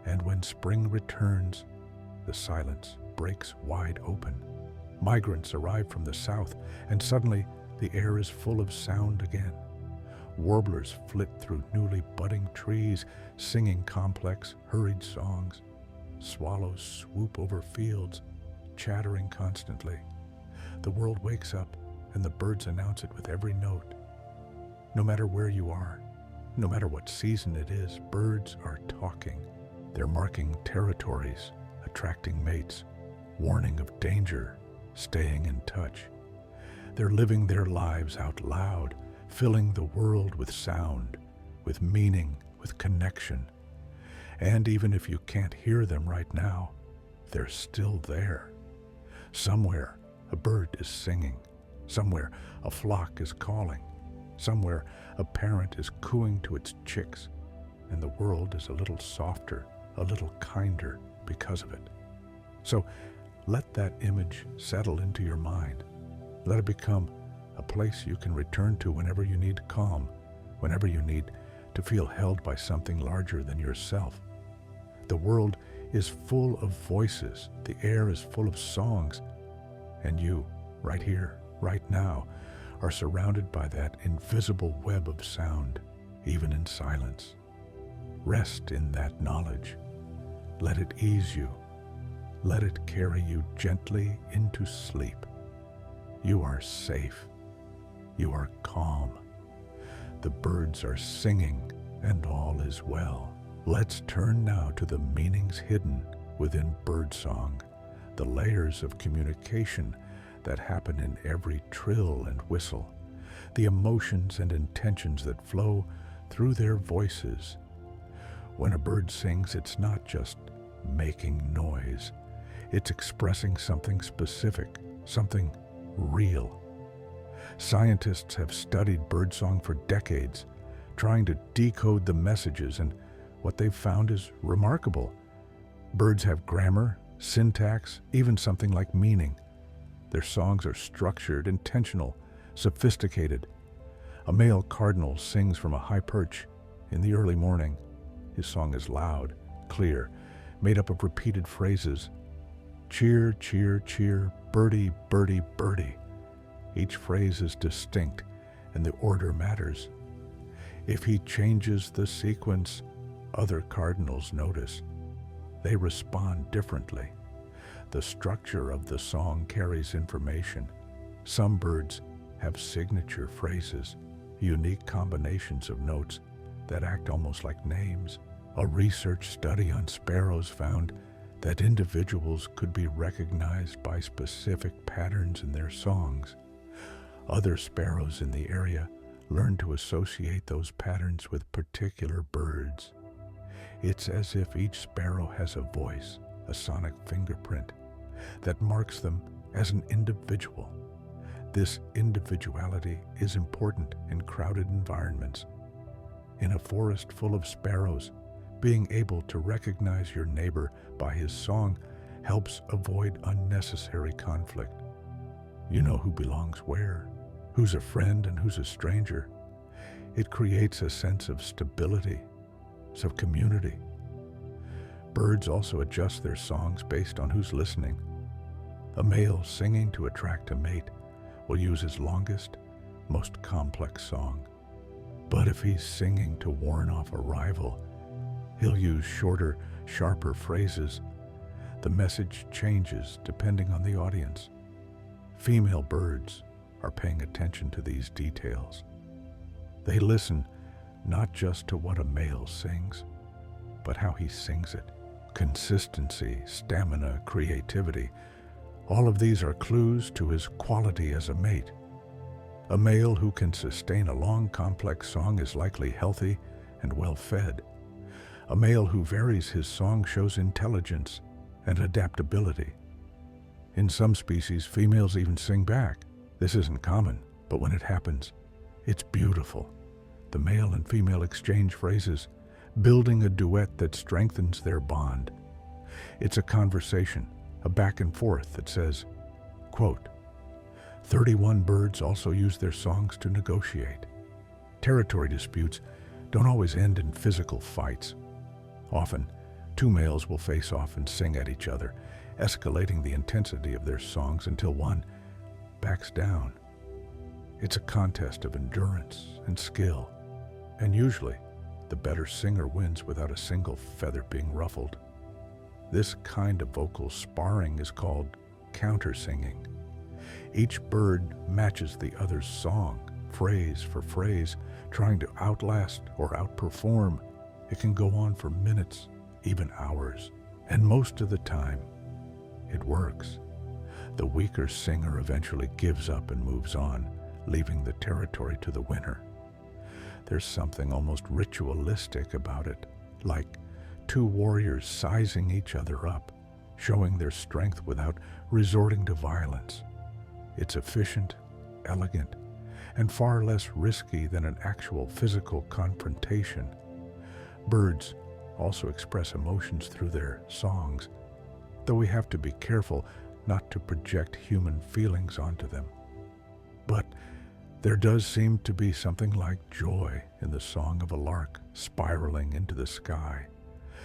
And when spring returns, the silence breaks wide open. Migrants arrive from the south, and suddenly the air is full of sound again. Warblers flit through newly budding trees, singing complex, hurried songs. Swallows swoop over fields, chattering constantly. The world wakes up, and the birds announce it with every note. No matter where you are, no matter what season it is, birds are talking. They're marking territories, attracting mates, warning of danger, staying in touch. They're living their lives out loud, filling the world with sound, with meaning, with connection. And even if you can't hear them right now, they're still there. Somewhere, a bird is singing. Somewhere, a flock is calling. Somewhere, a parent is cooing to its chicks. And the world is a little softer, a little kinder because of it. So let that image settle into your mind. Let it become a place you can return to whenever you need calm, whenever you need to feel held by something larger than yourself. The world is full of voices. The air is full of songs. And you, right here, right now, are surrounded by that invisible web of sound, even in silence. Rest in that knowledge. Let it ease you. Let it carry you gently into sleep. You are safe. You are calm. The birds are singing, and all is well. Let's turn now to the meanings hidden within birdsong, the layers of communication that happen in every trill and whistle, the emotions and intentions that flow through their voices. When a bird sings, it's not just making noise. It's expressing something specific, something real. Scientists have studied birdsong for decades, trying to decode the messages, and what they've found is remarkable. Birds have grammar, syntax, even something like meaning. Their songs are structured, intentional, sophisticated. A male cardinal sings from a high perch in the early morning. His song is loud, clear, made up of repeated phrases. Cheer, cheer, cheer, birdie, birdie, birdie. Each phrase is distinct, and the order matters. If he changes the sequence, other cardinals notice. They respond differently. The structure of the song carries information. Some birds have signature phrases, unique combinations of notes that act almost like names. A research study on sparrows found that individuals could be recognized by specific patterns in their songs. Other sparrows in the area learned to associate those patterns with particular birds. It's as if each sparrow has a voice, a sonic fingerprint, that marks them as an individual. This individuality is important in crowded environments. In a forest full of sparrows, being able to recognize your neighbor by his song helps avoid unnecessary conflict. You know who belongs where, who's a friend and who's a stranger. It creates a sense of stability, of community. Birds also adjust their songs based on who's listening. A male singing to attract a mate will use his longest, most complex song. But if he's singing to warn off a rival, he'll use shorter, sharper phrases. The message changes depending on the audience. Female birds are paying attention to these details. They listen not just to what a male sings, but how he sings it. Consistency, stamina, creativity, all of these are clues to his quality as a mate. A male who can sustain a long, complex song is likely healthy and well-fed. A male who varies his song shows intelligence and adaptability. In some species, females even sing back. This isn't common, but when it happens, it's beautiful. The male and female exchange phrases, building a duet that strengthens their bond. It's a conversation, a back and forth that says, quote, 31 birds also use their songs to negotiate. Territory disputes don't always end in physical fights. Often, two males will face off and sing at each other, escalating the intensity of their songs until one backs down. It's a contest of endurance and skill, and usually, the better singer wins without a single feather being ruffled. This kind of vocal sparring is called countersinging. Each bird matches the other's song, phrase for phrase, trying to outlast or outperform. It can go on for minutes, even hours, and most of the time, it works. The weaker singer eventually gives up and moves on, leaving the territory to the winner. There's something almost ritualistic about it, like two warriors sizing each other up, showing their strength without resorting to violence. It's efficient, elegant, and far less risky than an actual physical confrontation. Birds also express emotions through their songs, though we have to be careful not to project human feelings onto them. But there does seem to be something like joy in the song of a lark spiraling into the sky,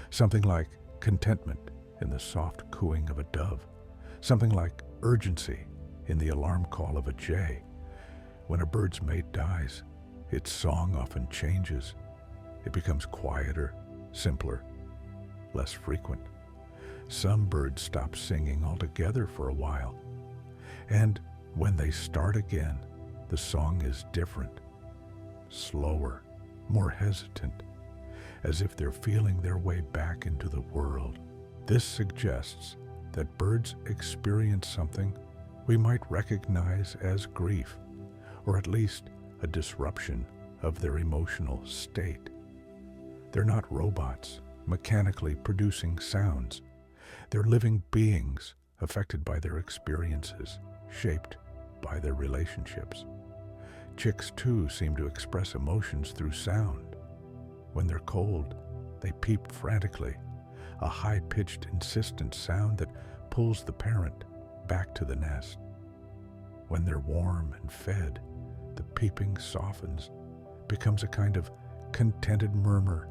something like contentment in the soft cooing of a dove, something like urgency in the alarm call of a jay. When a bird's mate dies, its song often changes. It becomes quieter, simpler, less frequent. Some birds stop singing altogether for a while, and when they start again, the song is different, slower, more hesitant, as if they're feeling their way back into the world. This suggests that birds experience something we might recognize as grief, or at least a disruption of their emotional state. They're not robots, mechanically producing sounds. They're living beings affected by their experiences, shaped by their relationships. Chicks, too, seem to express emotions through sound. When they're cold, they peep frantically, a high-pitched, insistent sound that pulls the parent back to the nest. When they're warm and fed, the peeping softens, becomes a kind of contented murmur.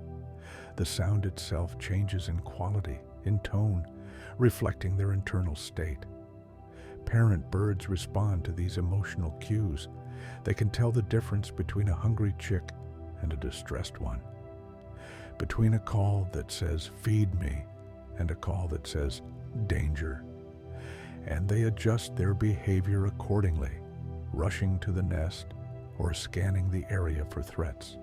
The sound itself changes in quality, in tone, reflecting their internal state. Parent birds respond to these emotional cues. They can tell the difference between a hungry chick and a distressed one, between a call that says, "Feed me," and a call that says, "Danger." And they adjust their behavior accordingly, rushing to the nest or scanning the area for threats.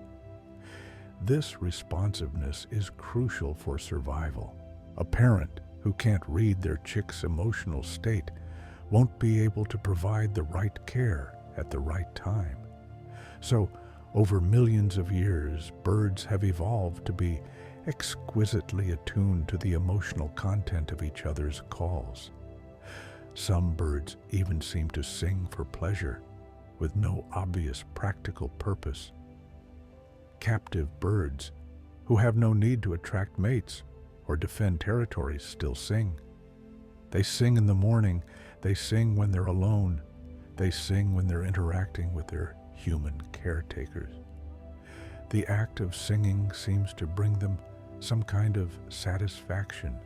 This responsiveness is crucial for survival. A parent who can't read their chick's emotional state won't be able to provide the right care at the right time. So, over millions of years, birds have evolved to be exquisitely attuned to the emotional content of each other's calls. Some birds even seem to sing for pleasure, with no obvious practical purpose. Captive birds, who have no need to attract mates or defend territories, still sing. They sing in the morning, they sing when they're alone, they sing when they're interacting with their human caretakers. The act of singing seems to bring them some kind of satisfaction.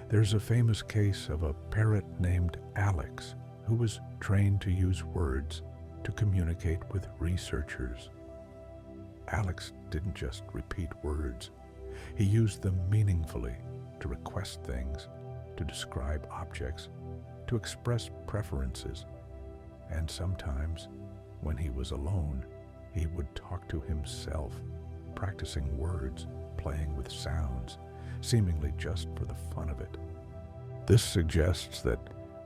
There's a famous case of a parrot named Alex who was trained to use words to communicate with researchers. Alex didn't just repeat words. He used them meaningfully to request things, to describe objects, to express preferences. And sometimes, when he was alone, he would talk to himself, practicing words, playing with sounds, seemingly just for the fun of it. This suggests that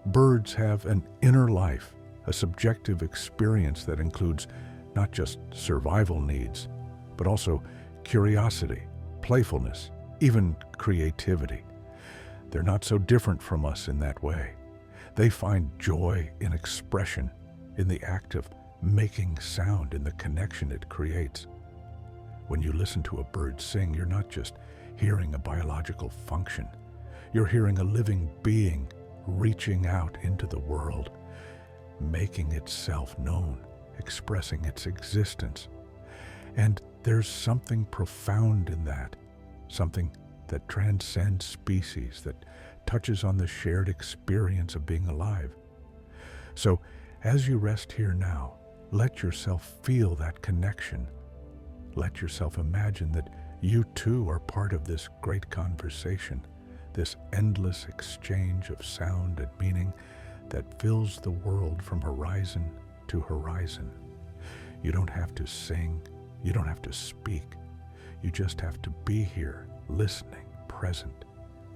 birds have an inner life, a subjective experience that includes not just survival needs, but also curiosity, playfulness, even creativity. They're not so different from us in that way. They find joy in expression, in the act of making sound, in the connection it creates. When you listen to a bird sing, you're not just hearing a biological function. You're hearing a living being reaching out into the world, making itself known, expressing its existence. And there's something profound in that, something that transcends species, that touches on the shared experience of being alive. So, as you rest here now, let yourself feel that connection. Let yourself imagine that you too are part of this great conversation, this endless exchange of sound and meaning that fills the world from horizon to horizon. You don't have to sing, you don't have to speak. You just have to be here, listening, present,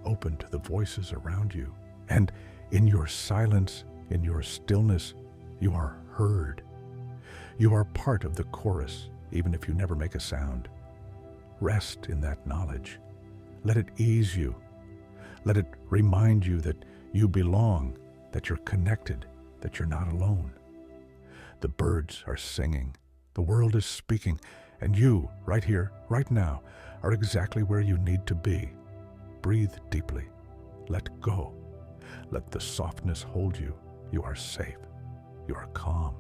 open to the voices around you. And in your silence, in your stillness, you are heard. You are part of the chorus, even if you never make a sound. Rest in that knowledge. Let it ease you. Let it remind you that you belong, that you're connected, that you're not alone. The birds are singing. The world is speaking. And you, right here, right now, are exactly where you need to be. Breathe deeply. Let go. Let the softness hold you. You are safe. You are calm.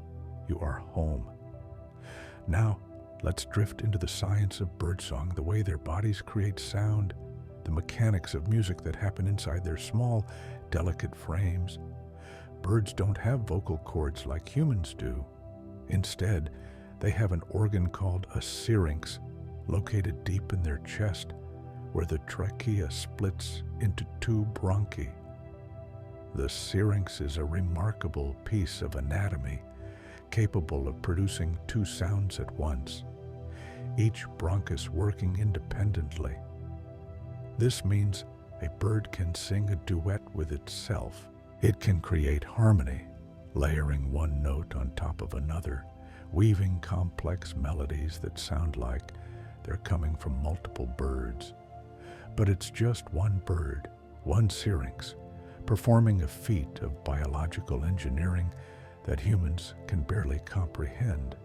You are home. Now, let's drift into the science of birdsong, the way their bodies create sound, the mechanics of music that happen inside their small, delicate frames. Birds don't have vocal cords like humans do. Instead, they have an organ called a syrinx, located deep in their chest, where the trachea splits into two bronchi. The syrinx is a remarkable piece of anatomy, capable of producing two sounds at once, each bronchus working independently. This means a bird can sing a duet with itself. It can create harmony, layering one note on top of another, weaving complex melodies that sound like they're coming from multiple birds. But it's just one bird, one syrinx, performing a feat of biological engineering that humans can barely comprehend.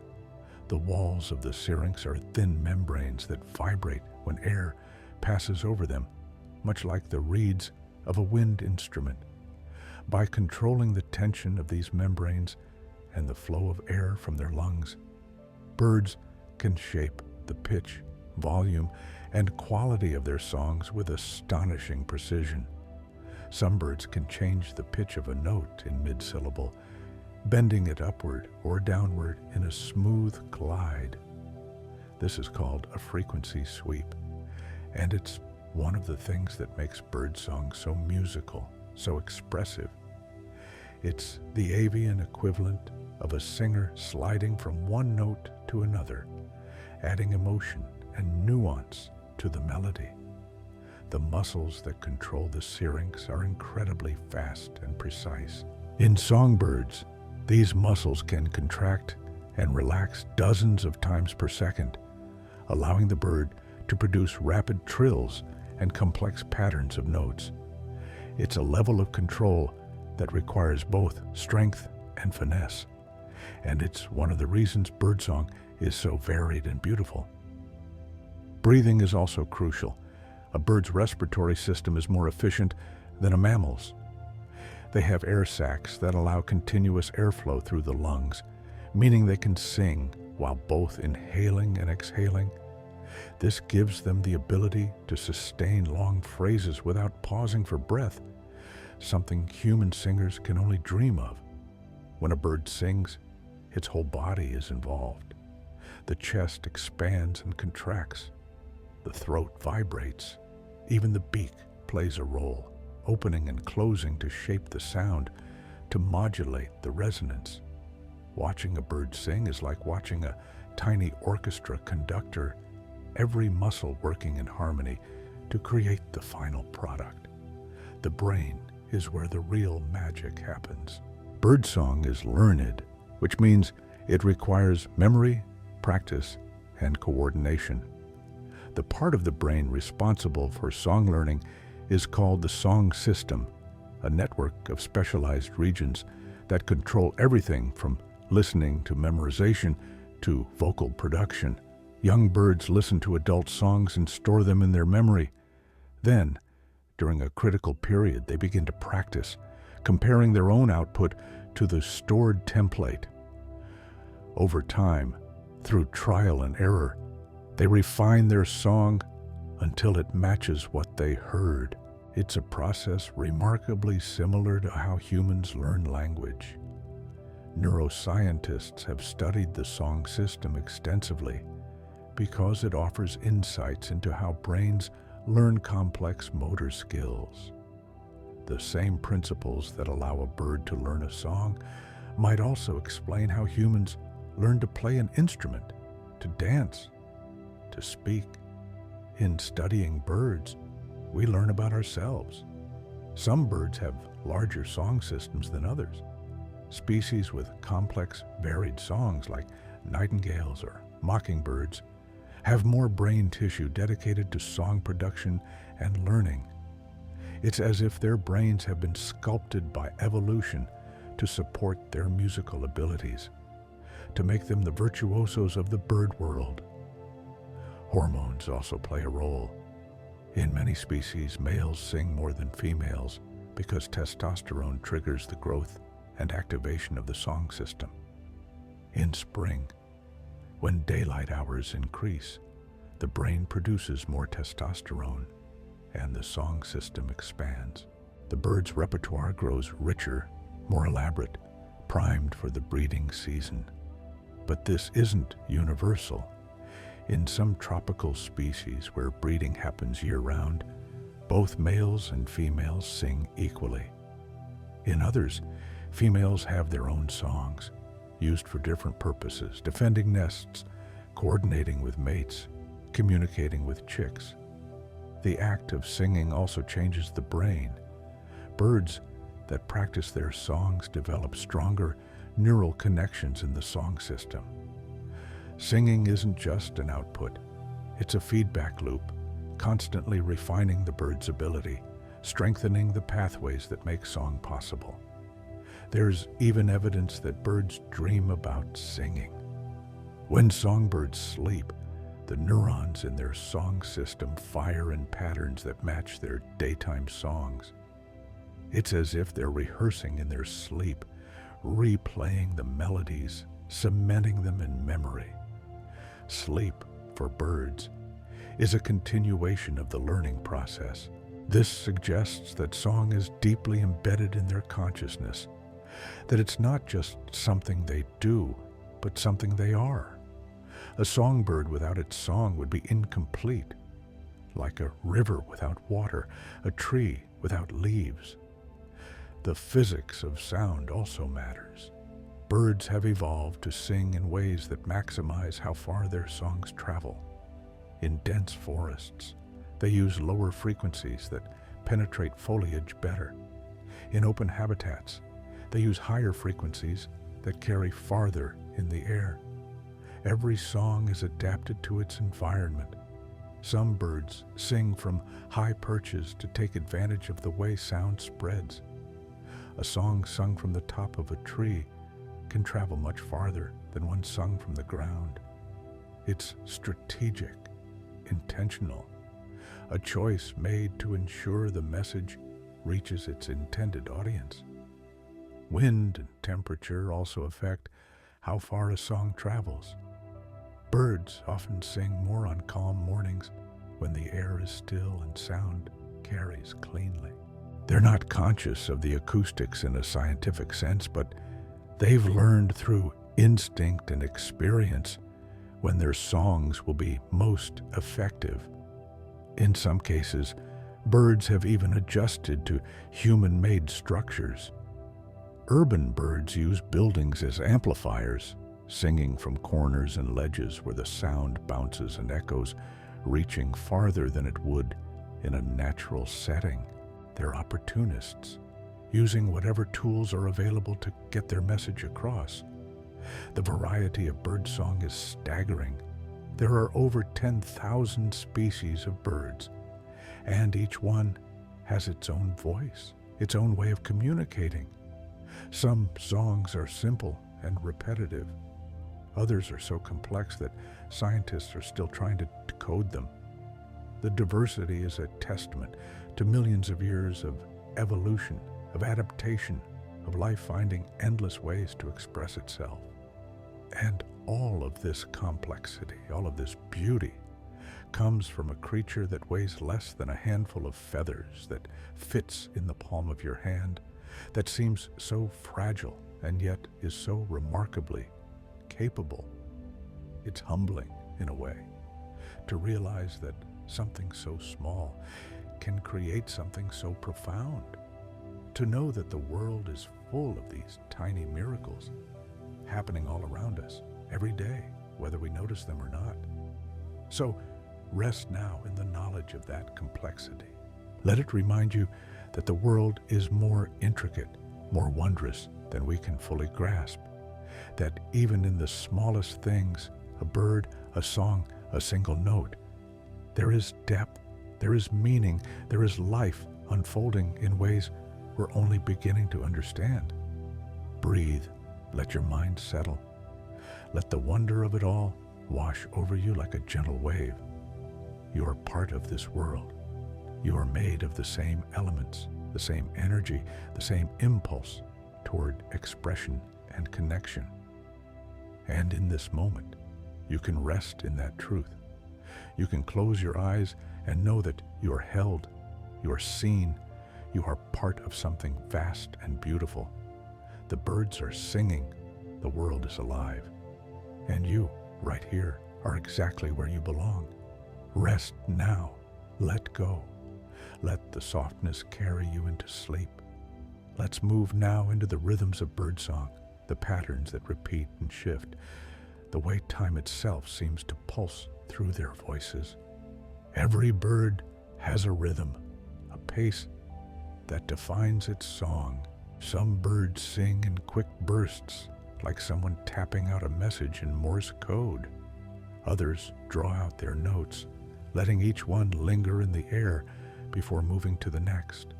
The walls of the syrinx are thin membranes that vibrate when air passes over them, much like the reeds of a wind instrument. By controlling the tension of these membranes and the flow of air from their lungs, birds can shape the pitch, volume, and quality of their songs with astonishing precision. Some birds can change the pitch of a note in mid-syllable, bending it upward or downward in a smooth glide. This is called a frequency sweep, and it's one of the things that makes birdsong so musical, so expressive. It's the avian equivalent of a singer sliding from one note to another, adding emotion and nuance to the melody. The muscles that control the syrinx are incredibly fast and precise. In songbirds, these muscles can contract and relax dozens of times per second, allowing the bird to produce rapid trills and complex patterns of notes. It's a level of control that requires both strength and finesse, and it's one of the reasons birdsong is so varied and beautiful. Breathing is also crucial. A bird's respiratory system is more efficient than a mammal's. They have air sacs that allow continuous airflow through the lungs, meaning they can sing while both inhaling and exhaling. This gives them the ability to sustain long phrases without pausing for breath, something human singers can only dream of. When a bird sings, its whole body is involved. The chest expands and contracts. The throat vibrates. Even the beak plays a role, opening and closing to shape the sound, to modulate the resonance. Watching a bird sing is like watching a tiny orchestra conductor, every muscle working in harmony to create the final product. The brain is where the real magic happens. Birdsong is learned, which means it requires memory, practice, and coordination. The part of the brain responsible for song learning is called the song system, a network of specialized regions that control everything from listening to memorization to vocal production. Young birds listen to adult songs and store them in their memory. Then, during a critical period, they begin to practice, comparing their own output to the stored template. Over time, through trial and error, they refine their song until it matches what they heard. It's a process remarkably similar to how humans learn language. Neuroscientists have studied the song system extensively because it offers insights into how brains learn complex motor skills. The same principles that allow a bird to learn a song might also explain how humans learn to play an instrument, to dance, to speak. In studying birds, we learn about ourselves. Some birds have larger song systems than others. Species with complex, varied songs like nightingales or mockingbirds have more brain tissue dedicated to song production and learning. It's as if their brains have been sculpted by evolution to support their musical abilities, to make them the virtuosos of the bird world. Hormones also play a role. In many species, males sing more than females because testosterone triggers the growth and activation of the song system. In spring, when daylight hours increase, the brain produces more testosterone and the song system expands. The bird's repertoire grows richer, more elaborate, primed for the breeding season. But this isn't universal. In some tropical species where breeding happens year-round, both males and females sing equally. In others, females have their own songs, used for different purposes, defending nests, coordinating with mates, communicating with chicks. The act of singing also changes the brain. Birds that practice their songs develop stronger neural connections in the song system. Singing isn't just an output, it's a feedback loop, constantly refining the bird's ability, strengthening the pathways that make song possible. There's even evidence that birds dream about singing. When songbirds sleep, the neurons in their song system fire in patterns that match their daytime songs. It's as if they're rehearsing in their sleep, replaying the melodies, cementing them in memory. Sleep, for birds, is a continuation of the learning process. This suggests that song is deeply embedded in their consciousness, that it's not just something they do, but something they are. A songbird without its song would be incomplete, like a river without water, a tree without leaves. The physics of sound also matters. Birds have evolved to sing in ways that maximize how far their songs travel. In dense forests, they use lower frequencies that penetrate foliage better. In open habitats, they use higher frequencies that carry farther in the air. Every song is adapted to its environment. Some birds sing from high perches to take advantage of the way sound spreads. A song sung from the top of a tree can travel much farther than one sung from the ground. It's strategic, intentional, a choice made to ensure the message reaches its intended audience. Wind and temperature also affect how far a song travels. Birds often sing more on calm mornings when the air is still and sound carries cleanly. They're not conscious of the acoustics in a scientific sense, but they've learned through instinct and experience when their songs will be most effective. In some cases, birds have even adjusted to human-made structures. Urban birds use buildings as amplifiers, singing from corners and ledges where the sound bounces and echoes, reaching farther than it would in a natural setting. They're opportunists, using whatever tools are available to get their message across. The variety of birdsong is staggering. There are over 10,000 species of birds, and each one has its own voice, its own way of communicating. Some songs are simple and repetitive. Others are so complex that scientists are still trying to decode them. The diversity is a testament to millions of years of evolution, of adaptation, of life finding endless ways to express itself. And all of this complexity, all of this beauty, comes from a creature that weighs less than a handful of feathers, that fits in the palm of your hand, that seems so fragile and yet is so remarkably capable. It's humbling, in a way, to realize that something so small can create something so profound. To know that the world is full of these tiny miracles happening all around us every day, whether we notice them or not. So rest now in the knowledge of that complexity. Let it remind you that the world is more intricate, more wondrous than we can fully grasp. That even in the smallest things, a bird, a song, a single note, there is depth, there is meaning, there is life unfolding in ways we're only beginning to understand. Breathe, let your mind settle. Let the wonder of it all wash over you like a gentle wave. You are part of this world. You are made of the same elements, the same energy, the same impulse toward expression and connection. And in this moment, you can rest in that truth. You can close your eyes and know that you are held, you are seen, you are part of something vast and beautiful. The birds are singing, the world is alive. And you, right here, are exactly where you belong. Rest now, let go. Let the softness carry you into sleep. Let's move now into the rhythms of birdsong, the patterns that repeat and shift, the way time itself seems to pulse through their voices. Every bird has a rhythm, a pace that defines its song. Some birds sing in quick bursts, like someone tapping out a message in Morse code. Others draw out their notes, letting each one linger in the air before moving to the next.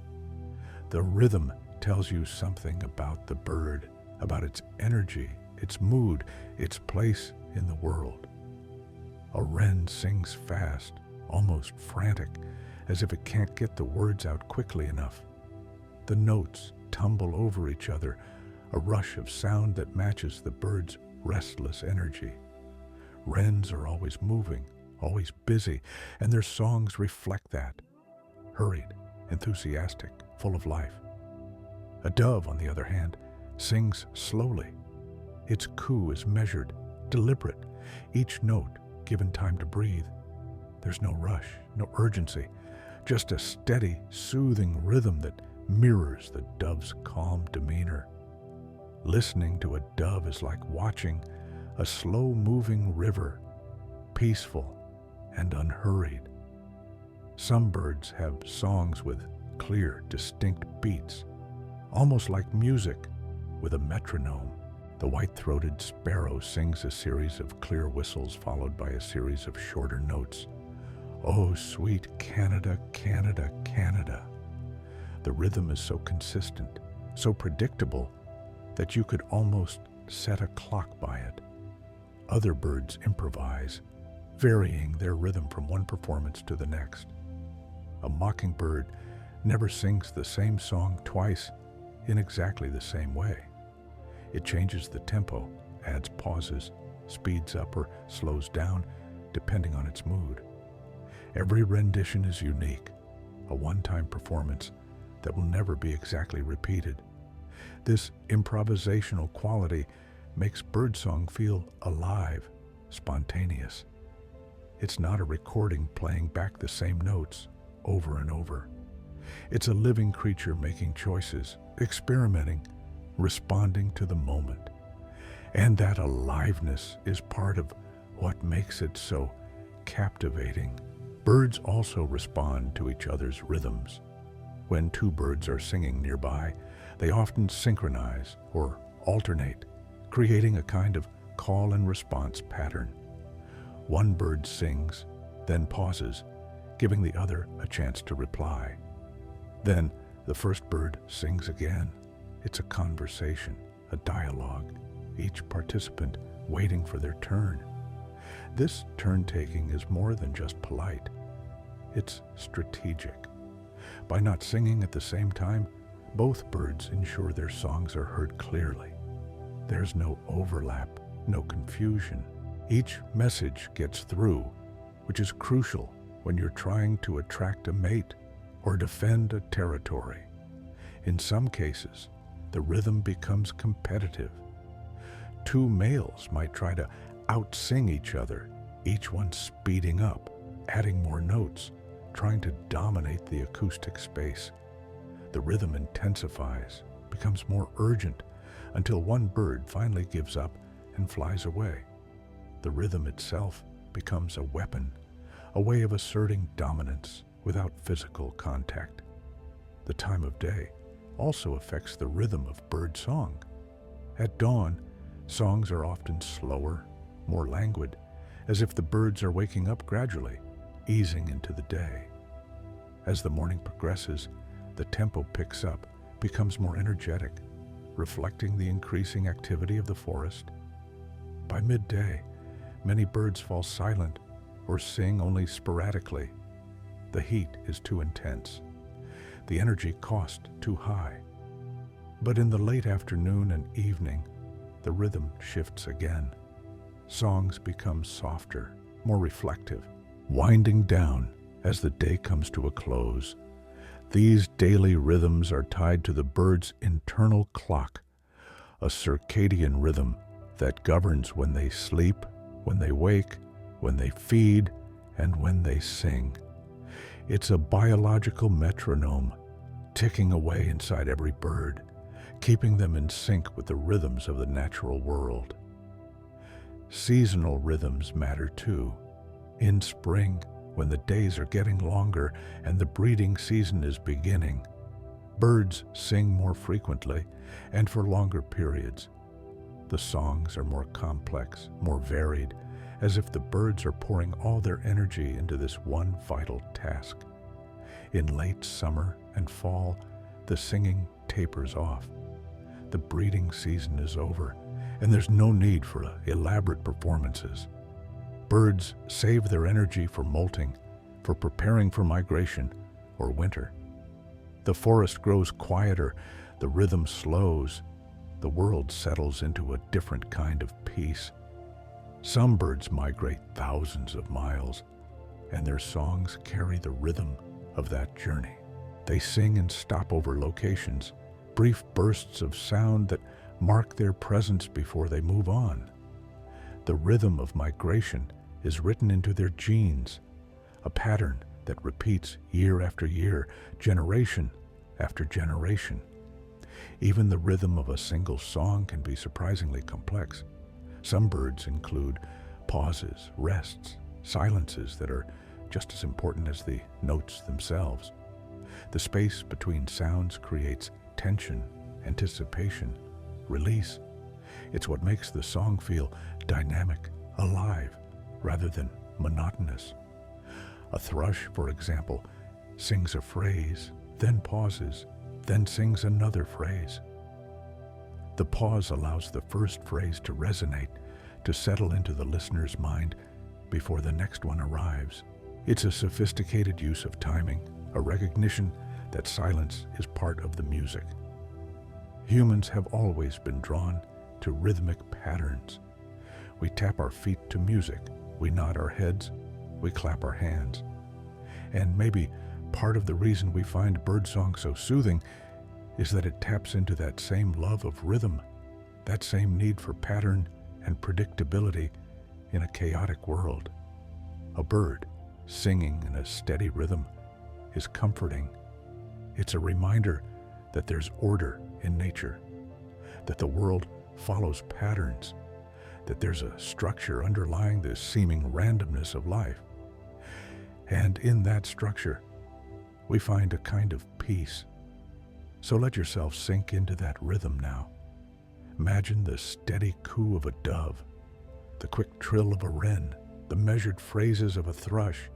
The rhythm tells you something about the bird, about its energy, its mood, its place in the world. A wren sings fast, almost frantic, as if it can't get the words out quickly enough. The notes tumble over each other, a rush of sound that matches the bird's restless energy. Wrens are always moving, always busy, and their songs reflect that. Hurried, enthusiastic, full of life. A dove, on the other hand, sings slowly. Its coo is measured, deliberate, each note given time to breathe. There's no rush, no urgency, just a steady, soothing rhythm that mirrors the dove's calm demeanor. Listening to a dove is like watching a slow-moving river, peaceful and unhurried. Some birds have songs with clear, distinct beats, almost like music with a metronome. The white-throated sparrow sings a series of clear whistles followed by a series of shorter notes. Oh, sweet Canada, Canada, Canada. The rhythm is so consistent, so predictable, that you could almost set a clock by it. Other birds improvise, varying their rhythm from one performance to the next. A mockingbird never sings the same song twice in exactly the same way. It changes the tempo, adds pauses, speeds up or slows down, depending on its mood. Every rendition is unique, a one-time performance that will never be exactly repeated. This improvisational quality makes birdsong feel alive, spontaneous. It's not a recording playing back the same notes over and over. It's a living creature making choices, experimenting, responding to the moment. And that aliveness is part of what makes it so captivating. Birds also respond to each other's rhythms. When two birds are singing nearby, they often synchronize or alternate, creating a kind of call and response pattern. One bird sings, then pauses, giving the other a chance to reply. Then the first bird sings again. It's a conversation, a dialogue, each participant waiting for their turn. This turn-taking is more than just polite. It's strategic. By not singing at the same time, both birds ensure their songs are heard clearly. There's no overlap, no confusion. Each message gets through, which is crucial when you're trying to attract a mate or defend a territory. In some cases, the rhythm becomes competitive. Two males might try to out-sing each other, each one speeding up, adding more notes, trying to dominate the acoustic space. The rhythm intensifies, becomes more urgent, until one bird finally gives up and flies away. The rhythm itself becomes a weapon, a way of asserting dominance without physical contact. The time of day also affects the rhythm of bird song. At dawn, songs are often slower, more languid, as if the birds are waking up gradually, easing into the day. As the morning progresses, the tempo picks up, becomes more energetic, reflecting the increasing activity of the forest. By midday, many birds fall silent or sing only sporadically. The heat is too intense, the energy cost too high. But in the late afternoon and evening, the rhythm shifts again. Songs become softer, more reflective, winding down as the day comes to a close. These daily rhythms are tied to the bird's internal clock, a circadian rhythm that governs when they sleep, when they wake, when they feed, and when they sing. It's a biological metronome, ticking away inside every bird, keeping them in sync with the rhythms of the natural world. Seasonal rhythms matter too. In spring, when the days are getting longer and the breeding season is beginning, birds sing more frequently and for longer periods. The songs are more complex, more varied, as if the birds are pouring all their energy into this one vital task. In late summer and fall, the singing tapers off. The breeding season is over, and there's no need for elaborate performances. Birds save their energy for molting, for preparing for migration or winter. The forest grows quieter, the rhythm slows, the world settles into a different kind of peace. Some birds migrate thousands of miles, and their songs carry the rhythm of that journey. They sing and stop over locations, brief bursts of sound that mark their presence before they move on. The rhythm of migration is written into their genes, a pattern that repeats year after year, generation after generation. Even the rhythm of a single song can be surprisingly complex. Some birds include pauses, rests, silences that are just as important as the notes themselves. The space between sounds creates tension, anticipation, release. It's what makes the song feel dynamic, alive, rather than monotonous. A thrush, for example, sings a phrase, then pauses, then sings another phrase. The pause allows the first phrase to resonate, to settle into the listener's mind before the next one arrives. It's a sophisticated use of timing, a recognition that silence is part of the music. Humans have always been drawn to rhythmic patterns. We tap our feet to music, we nod our heads, we clap our hands. And maybe part of the reason we find birdsong so soothing is that it taps into that same love of rhythm that same need for pattern and predictability in a chaotic world. A bird singing in a steady rhythm is comforting. It's a reminder that there's order in nature, that the world follows patterns, that there's a structure underlying the seeming randomness of life. And in that structure, we find a kind of peace. So let yourself sink into that rhythm now. Imagine the steady coo of a dove, the quick trill of a wren, the measured phrases of a thrush.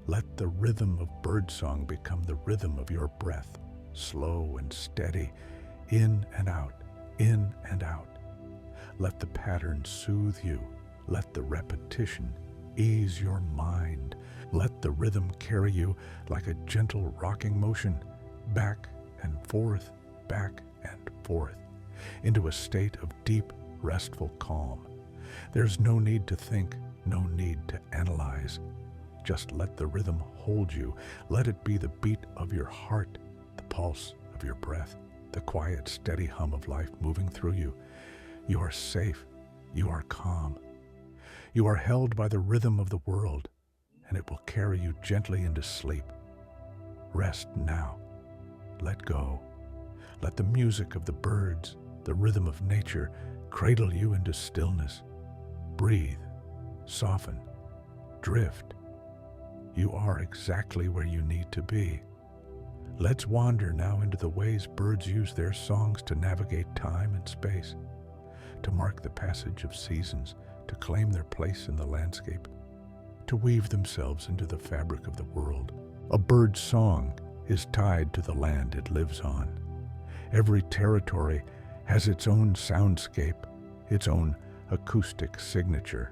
Let the rhythm of birdsong become the rhythm of your breath, slow and steady, in and out, in and out. Let the pattern soothe you. Let the repetition ease your mind. Let the rhythm carry you like a gentle rocking motion, back and forth, into a state of deep, restful calm. There's no need to think, no need to analyze. Just let the rhythm hold you. Let it be the beat of your heart, the pulse of your breath, the quiet, steady hum of life moving through you. You are safe. You are calm. You are held by the rhythm of the world, and it will carry you gently into sleep. Rest now. Let go. Let the music of the birds, the rhythm of nature, cradle you into stillness. Breathe, soften, drift. You are exactly where you need to be. Let's wander now into the ways birds use their songs to navigate time and space, to mark the passage of seasons, to claim their place in the landscape, to weave themselves into the fabric of the world. A bird's song is tied to the land it lives on. Every territory has its own soundscape, its own acoustic signature.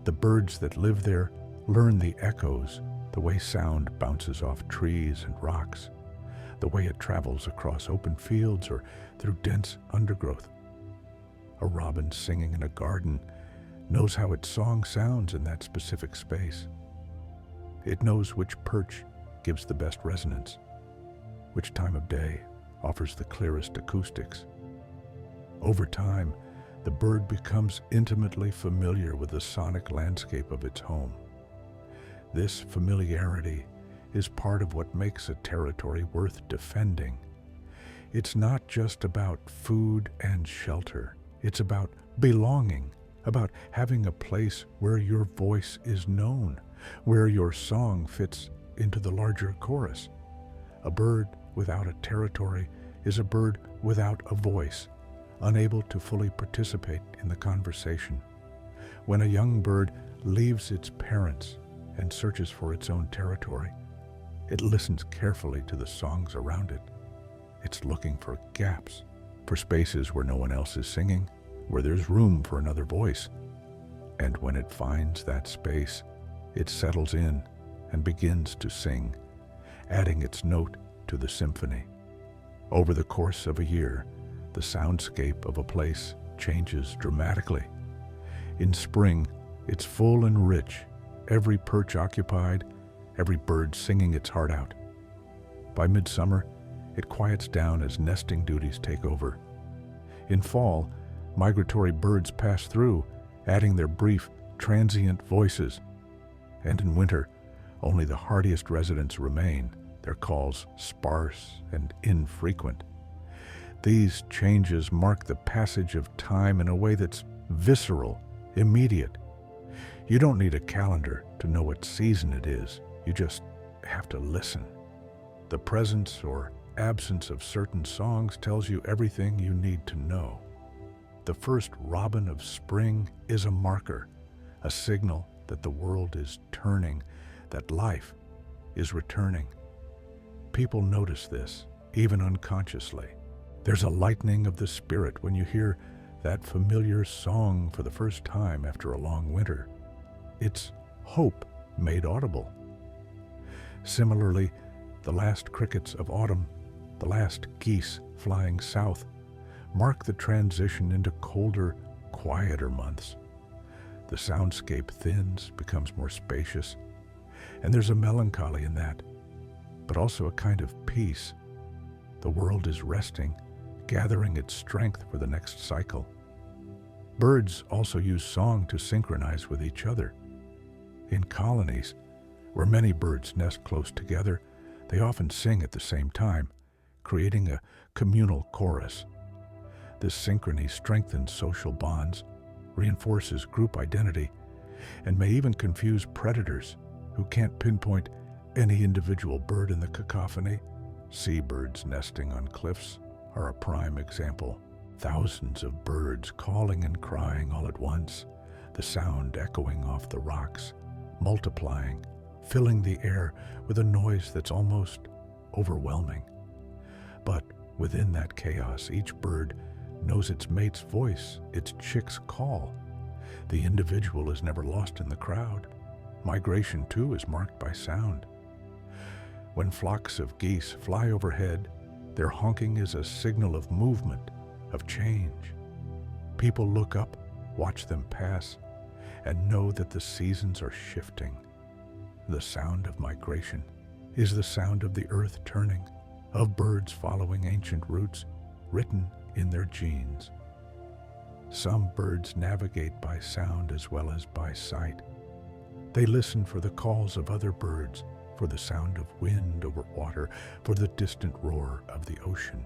The birds that live there learn the echoes, the way sound bounces off trees and rocks, the way it travels across open fields or through dense undergrowth. A robin singing in a garden knows how its song sounds in that specific space. It knows which perch gives the best resonance, which time of day offers the clearest acoustics. Over time, the bird becomes intimately familiar with the sonic landscape of its home. This familiarity is part of what makes a territory worth defending. It's not just about food and shelter. It's about belonging, about having a place where your voice is known, where your song fits into the larger chorus. A bird without a territory is a bird without a voice, unable to fully participate in the conversation. When a young bird leaves its parents and searches for its own territory, it listens carefully to the songs around it. It's looking for gaps, for spaces where no one else is singing, where there's room for another voice. And when it finds that space, it settles in and begins to sing, adding its note to the symphony. Over the course of a year, the soundscape of a place changes dramatically. In spring, it's full and rich, every perch occupied, every bird singing its heart out. By midsummer, it quiets down as nesting duties take over. In fall, migratory birds pass through, adding their brief, transient voices. And in winter, only the hardiest residents remain, their calls sparse and infrequent. These changes mark the passage of time in a way that's visceral, immediate. You don't need a calendar to know what season it is. You just have to listen. The presence or absence of certain songs tells you everything you need to know. The first robin of spring is a marker, a signal that the world is turning, that life is returning. People notice this, even unconsciously. There's a lightening of the spirit when you hear that familiar song for the first time after a long winter. It's hope made audible. Similarly, the last crickets of autumn, the last geese flying south, mark the transition into colder, quieter months. The soundscape thins, becomes more spacious, and there's a melancholy in that, but also a kind of peace. The world is resting, gathering its strength for the next cycle. Birds also use song to synchronize with each other. In colonies, where many birds nest close together, they often sing at the same time, creating a communal chorus. This synchrony strengthens social bonds, reinforces group identity, and may even confuse predators who can't pinpoint any individual bird in the cacophony. Seabirds nesting on cliffs are a prime example. Thousands of birds calling and crying all at once, the sound echoing off the rocks, multiplying, filling the air with a noise that's almost overwhelming. But within that chaos, each bird knows its mate's voice, its chick's call. The individual is never lost in the crowd. Migration, too, is marked by sound. When flocks of geese fly overhead, their honking is a signal of movement, of change. People look up, watch them pass, and know that the seasons are shifting. The sound of migration is the sound of the earth turning, of birds following ancient routes written in their genes. Some birds navigate by sound as well as by sight. They listen for the calls of other birds, for the sound of wind over water, for the distant roar of the ocean.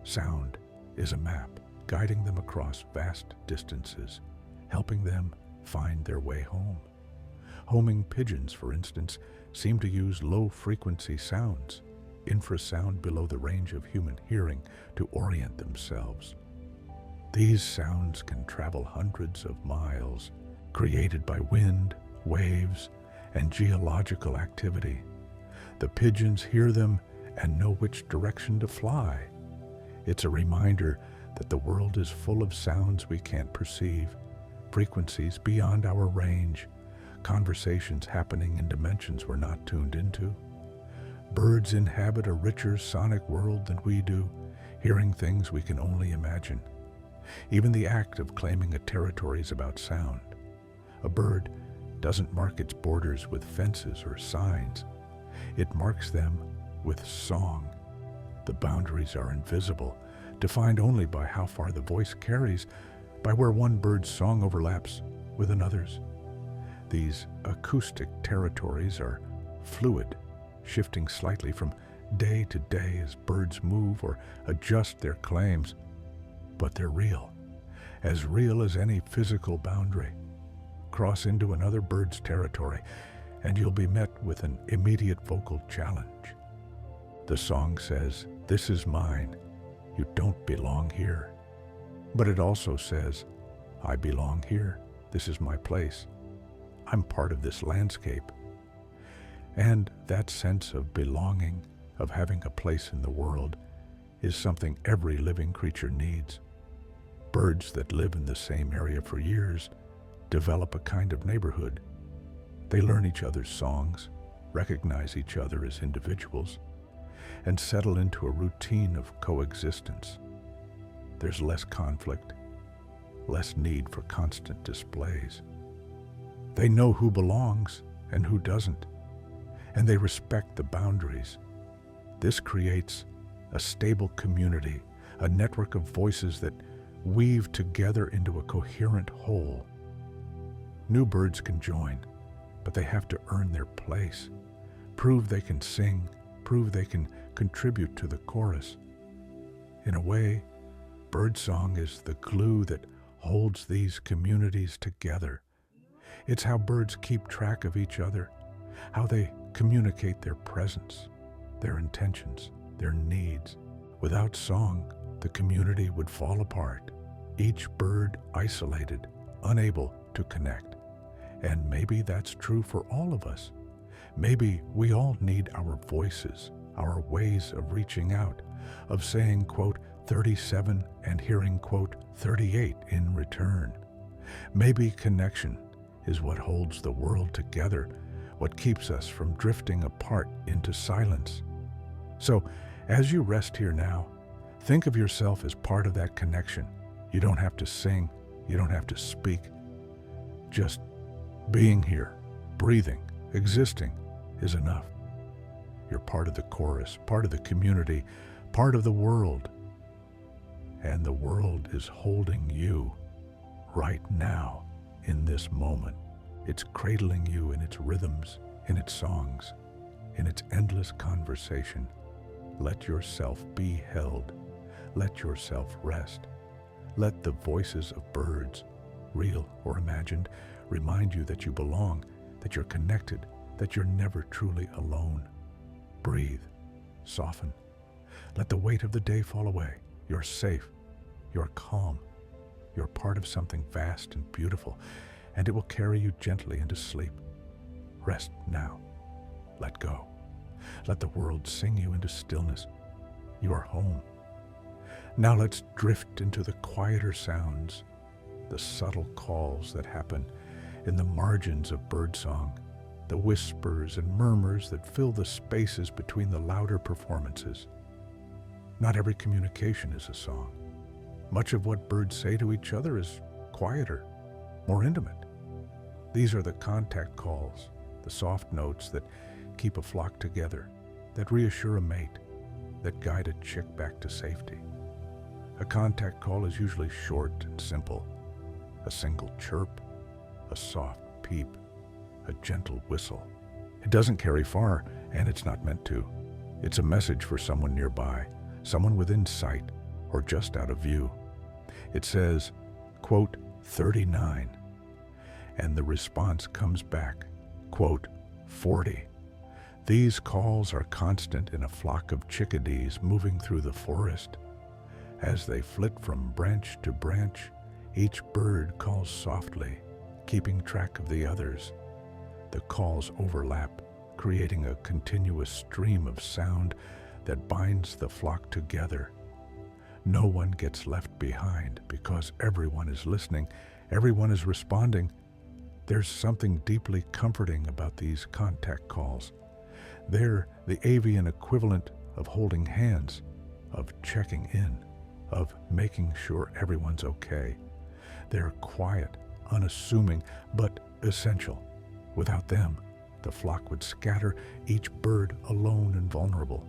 Sound is a map guiding them across vast distances, helping them find their way home. Homing pigeons, for instance, seem to use low-frequency sounds, infrasound below the range of human hearing, to orient themselves. These sounds can travel hundreds of miles, created by wind, waves, and geological activity. The pigeons hear them and know which direction to fly. It's a reminder that the world is full of sounds we can't perceive, frequencies beyond our range, conversations happening in dimensions we're not tuned into. Birds inhabit a richer sonic world than we do, hearing things we can only imagine. Even the act of claiming a territory is about sound. A bird doesn't mark its borders with fences or signs. It marks them with song. The boundaries are invisible, defined only by how far the voice carries, by where one bird's song overlaps with another's. These acoustic territories are fluid, shifting slightly from day to day as birds move or adjust their claims. But they're real as any physical boundary. Cross into another bird's territory, and you'll be met with an immediate vocal challenge. The song says, "This is mine. You don't belong here." But it also says, "I belong here. This is my place. I'm part of this landscape." And that sense of belonging, of having a place in the world, is something every living creature needs. Birds that live in the same area for years develop a kind of neighborhood. They learn each other's songs, recognize each other as individuals, and settle into a routine of coexistence. There's less conflict, less need for constant displays. They know who belongs and who doesn't, and they respect the boundaries. This creates a stable community, a network of voices that weave together into a coherent whole. New birds can join, but they have to earn their place, prove they can sing, prove they can contribute to the chorus. In a way, birdsong is the glue that holds these communities together. It's how birds keep track of each other, how they communicate their presence, their intentions, their needs. Without song, the community would fall apart, each bird isolated, unable to connect. And maybe that's true for all of us. Maybe we all need our voices, our ways of reaching out, of saying, quote, 37 and hearing, quote, 38 in return. Maybe connection is what holds the world together, what keeps us from drifting apart into silence. So, as you rest here now, think of yourself as part of that connection. You don't have to sing, you don't have to speak. Just being here, breathing, existing is enough. You're part of the chorus, part of the community, part of the world. and the world is holding you right now in this moment. It's cradling you in its rhythms, in its songs, in its endless conversation. Let yourself be held. Let yourself rest. Let the voices of birds, real or imagined, remind you that you belong, that you're connected, that you're never truly alone. Breathe. Soften. Let the weight of the day fall away. You're safe. You're calm. You're part of something vast and beautiful, and it will carry you gently into sleep. Rest now. Let go. Let the world sing you into stillness. You are home. Now let's drift into the quieter sounds, the subtle calls that happen in the margins of birdsong, the whispers and murmurs that fill the spaces between the louder performances. Not every communication is a song. Much of what birds say to each other is quieter, more intimate. These are the contact calls, the soft notes that keep a flock together, that reassure a mate, that guide a chick back to safety. A contact call is usually short and simple. A single chirp, a soft peep, a gentle whistle. It doesn't carry far, and it's not meant to. It's a message for someone nearby, someone within sight, or just out of view. It says, quote, 39, and the response comes back, quote, 40. These calls are constant in a flock of chickadees moving through the forest. As they flit from branch to branch, each bird calls softly, keeping track of the others. The calls overlap, creating a continuous stream of sound that binds the flock together. No one gets left behind because everyone is listening, everyone is responding. There's something deeply comforting about these contact calls. They're the avian equivalent of holding hands, of checking in, of making sure everyone's okay. They're quiet, unassuming, but essential. Without them, the flock would scatter, each bird alone and vulnerable.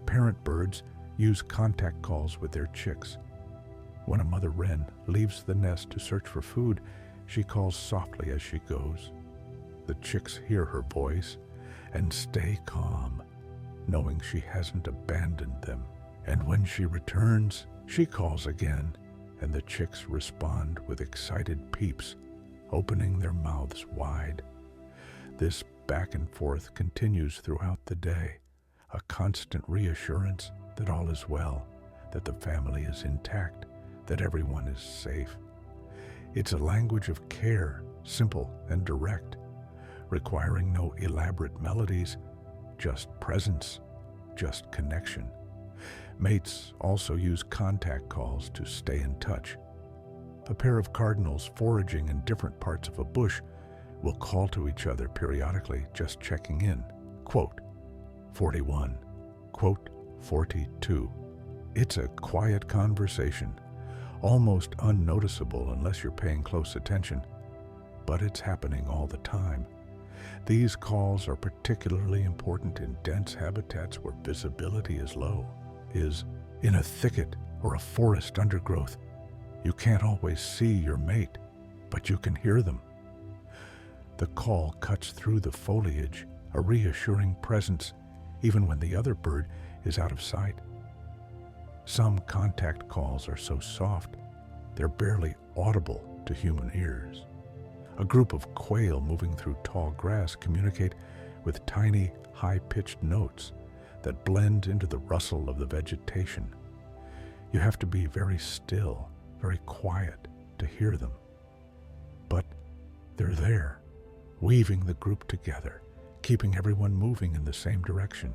Parent birds use contact calls with their chicks. When a mother wren leaves the nest to search for food, she calls softly as she goes. The chicks hear her voice and stay calm, knowing she hasn't abandoned them. And when she returns, she calls again, and the chicks respond with excited peeps, opening their mouths wide. This back and forth continues throughout the day, a constant reassurance that all is well, that the family is intact, that everyone is safe. It's a language of care, simple and direct, requiring no elaborate melodies, just presence, just connection. Mates also use contact calls to stay in touch. A pair of cardinals foraging in different parts of a bush will call to each other periodically, just checking in. Quote, 41. Quote, 42. It's a quiet conversation, almost unnoticeable unless you're paying close attention, but it's happening all the time. These calls are particularly important in dense habitats where visibility is low, is in a thicket or a forest undergrowth. You can't always see your mate, but you can hear them. The call cuts through the foliage, a reassuring presence, even when the other bird is out of sight. Some contact calls are so soft, they're barely audible to human ears. A group of quail moving through tall grass communicate with tiny, high-pitched notes that blend into the rustle of the vegetation. You have to be very still, very quiet to hear them. But they're there, weaving the group together, keeping everyone moving in the same direction.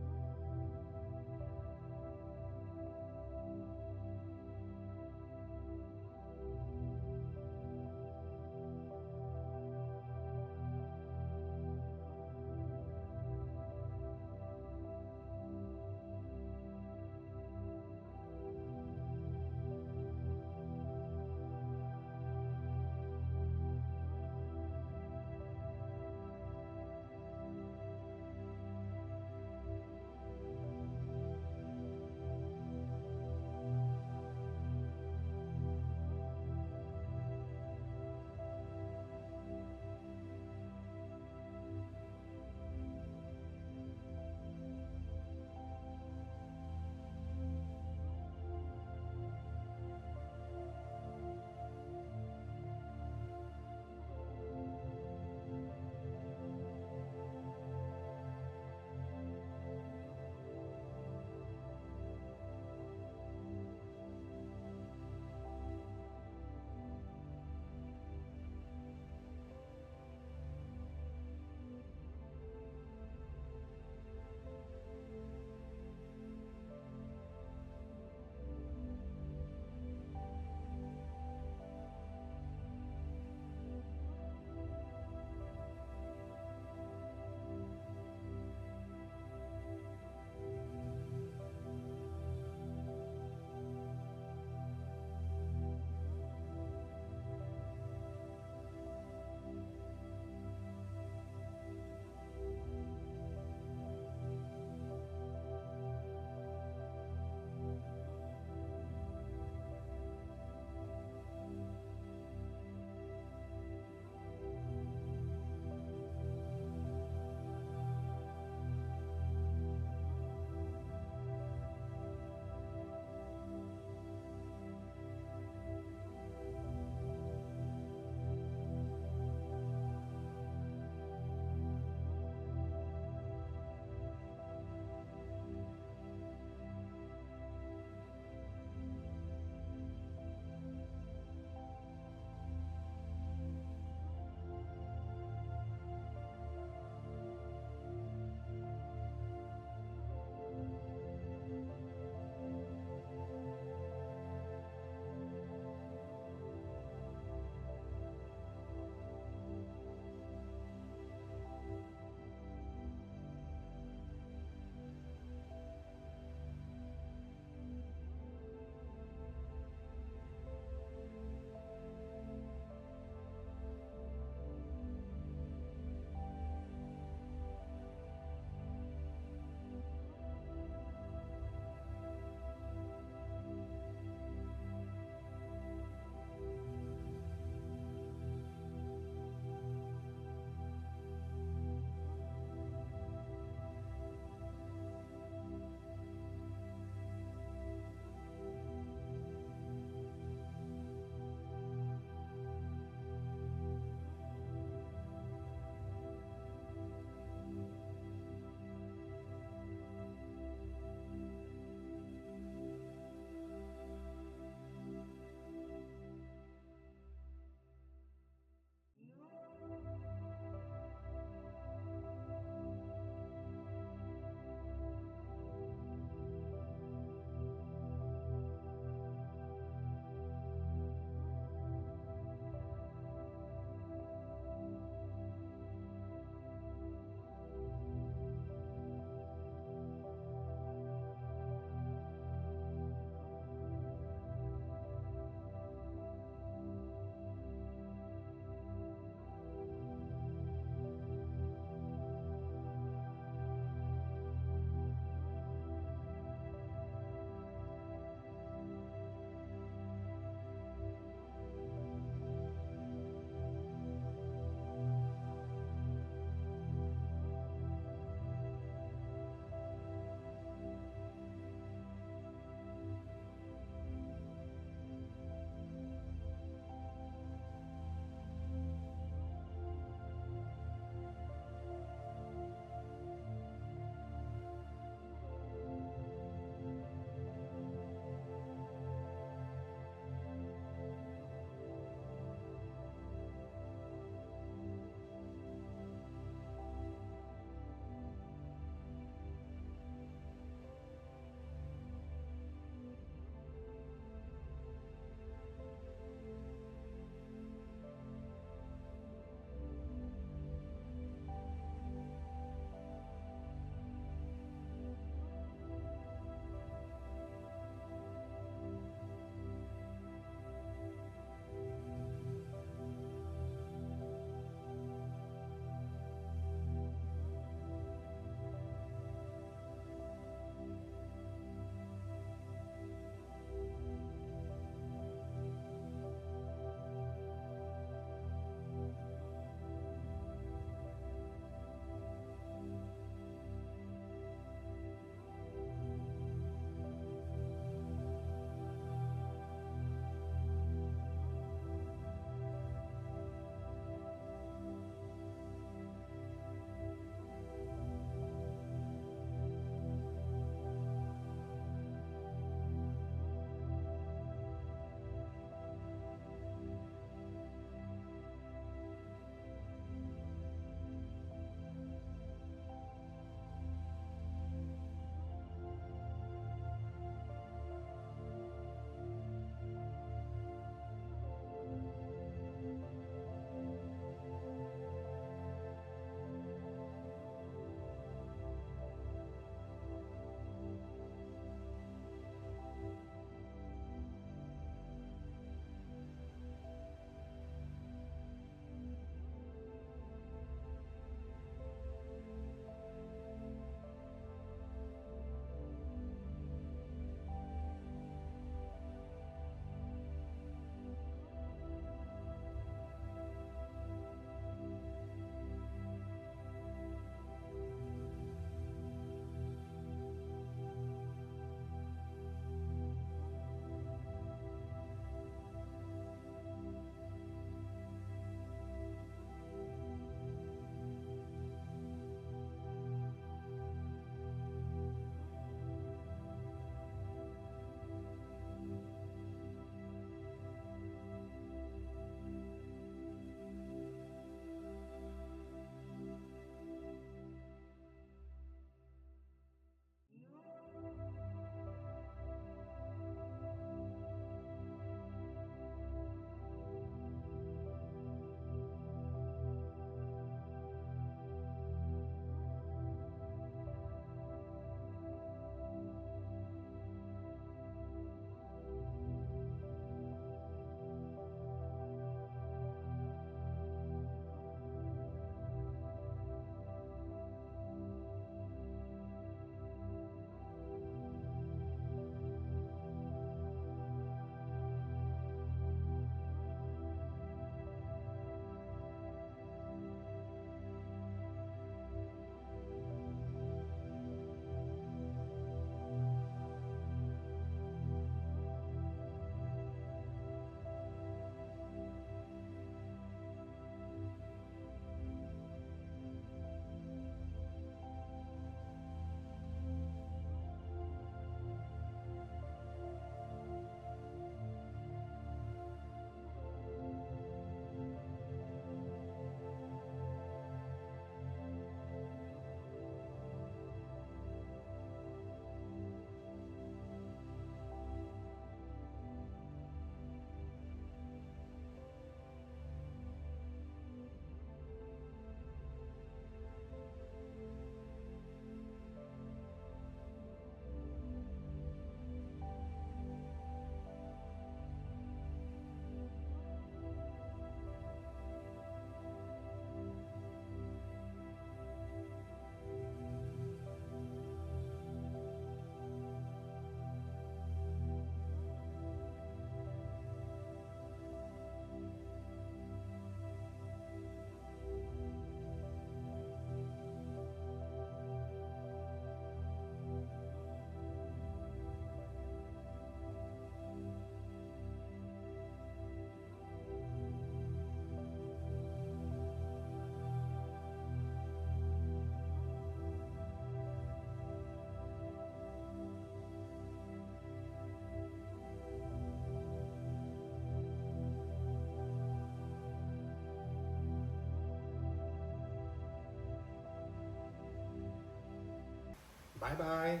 Bye-bye.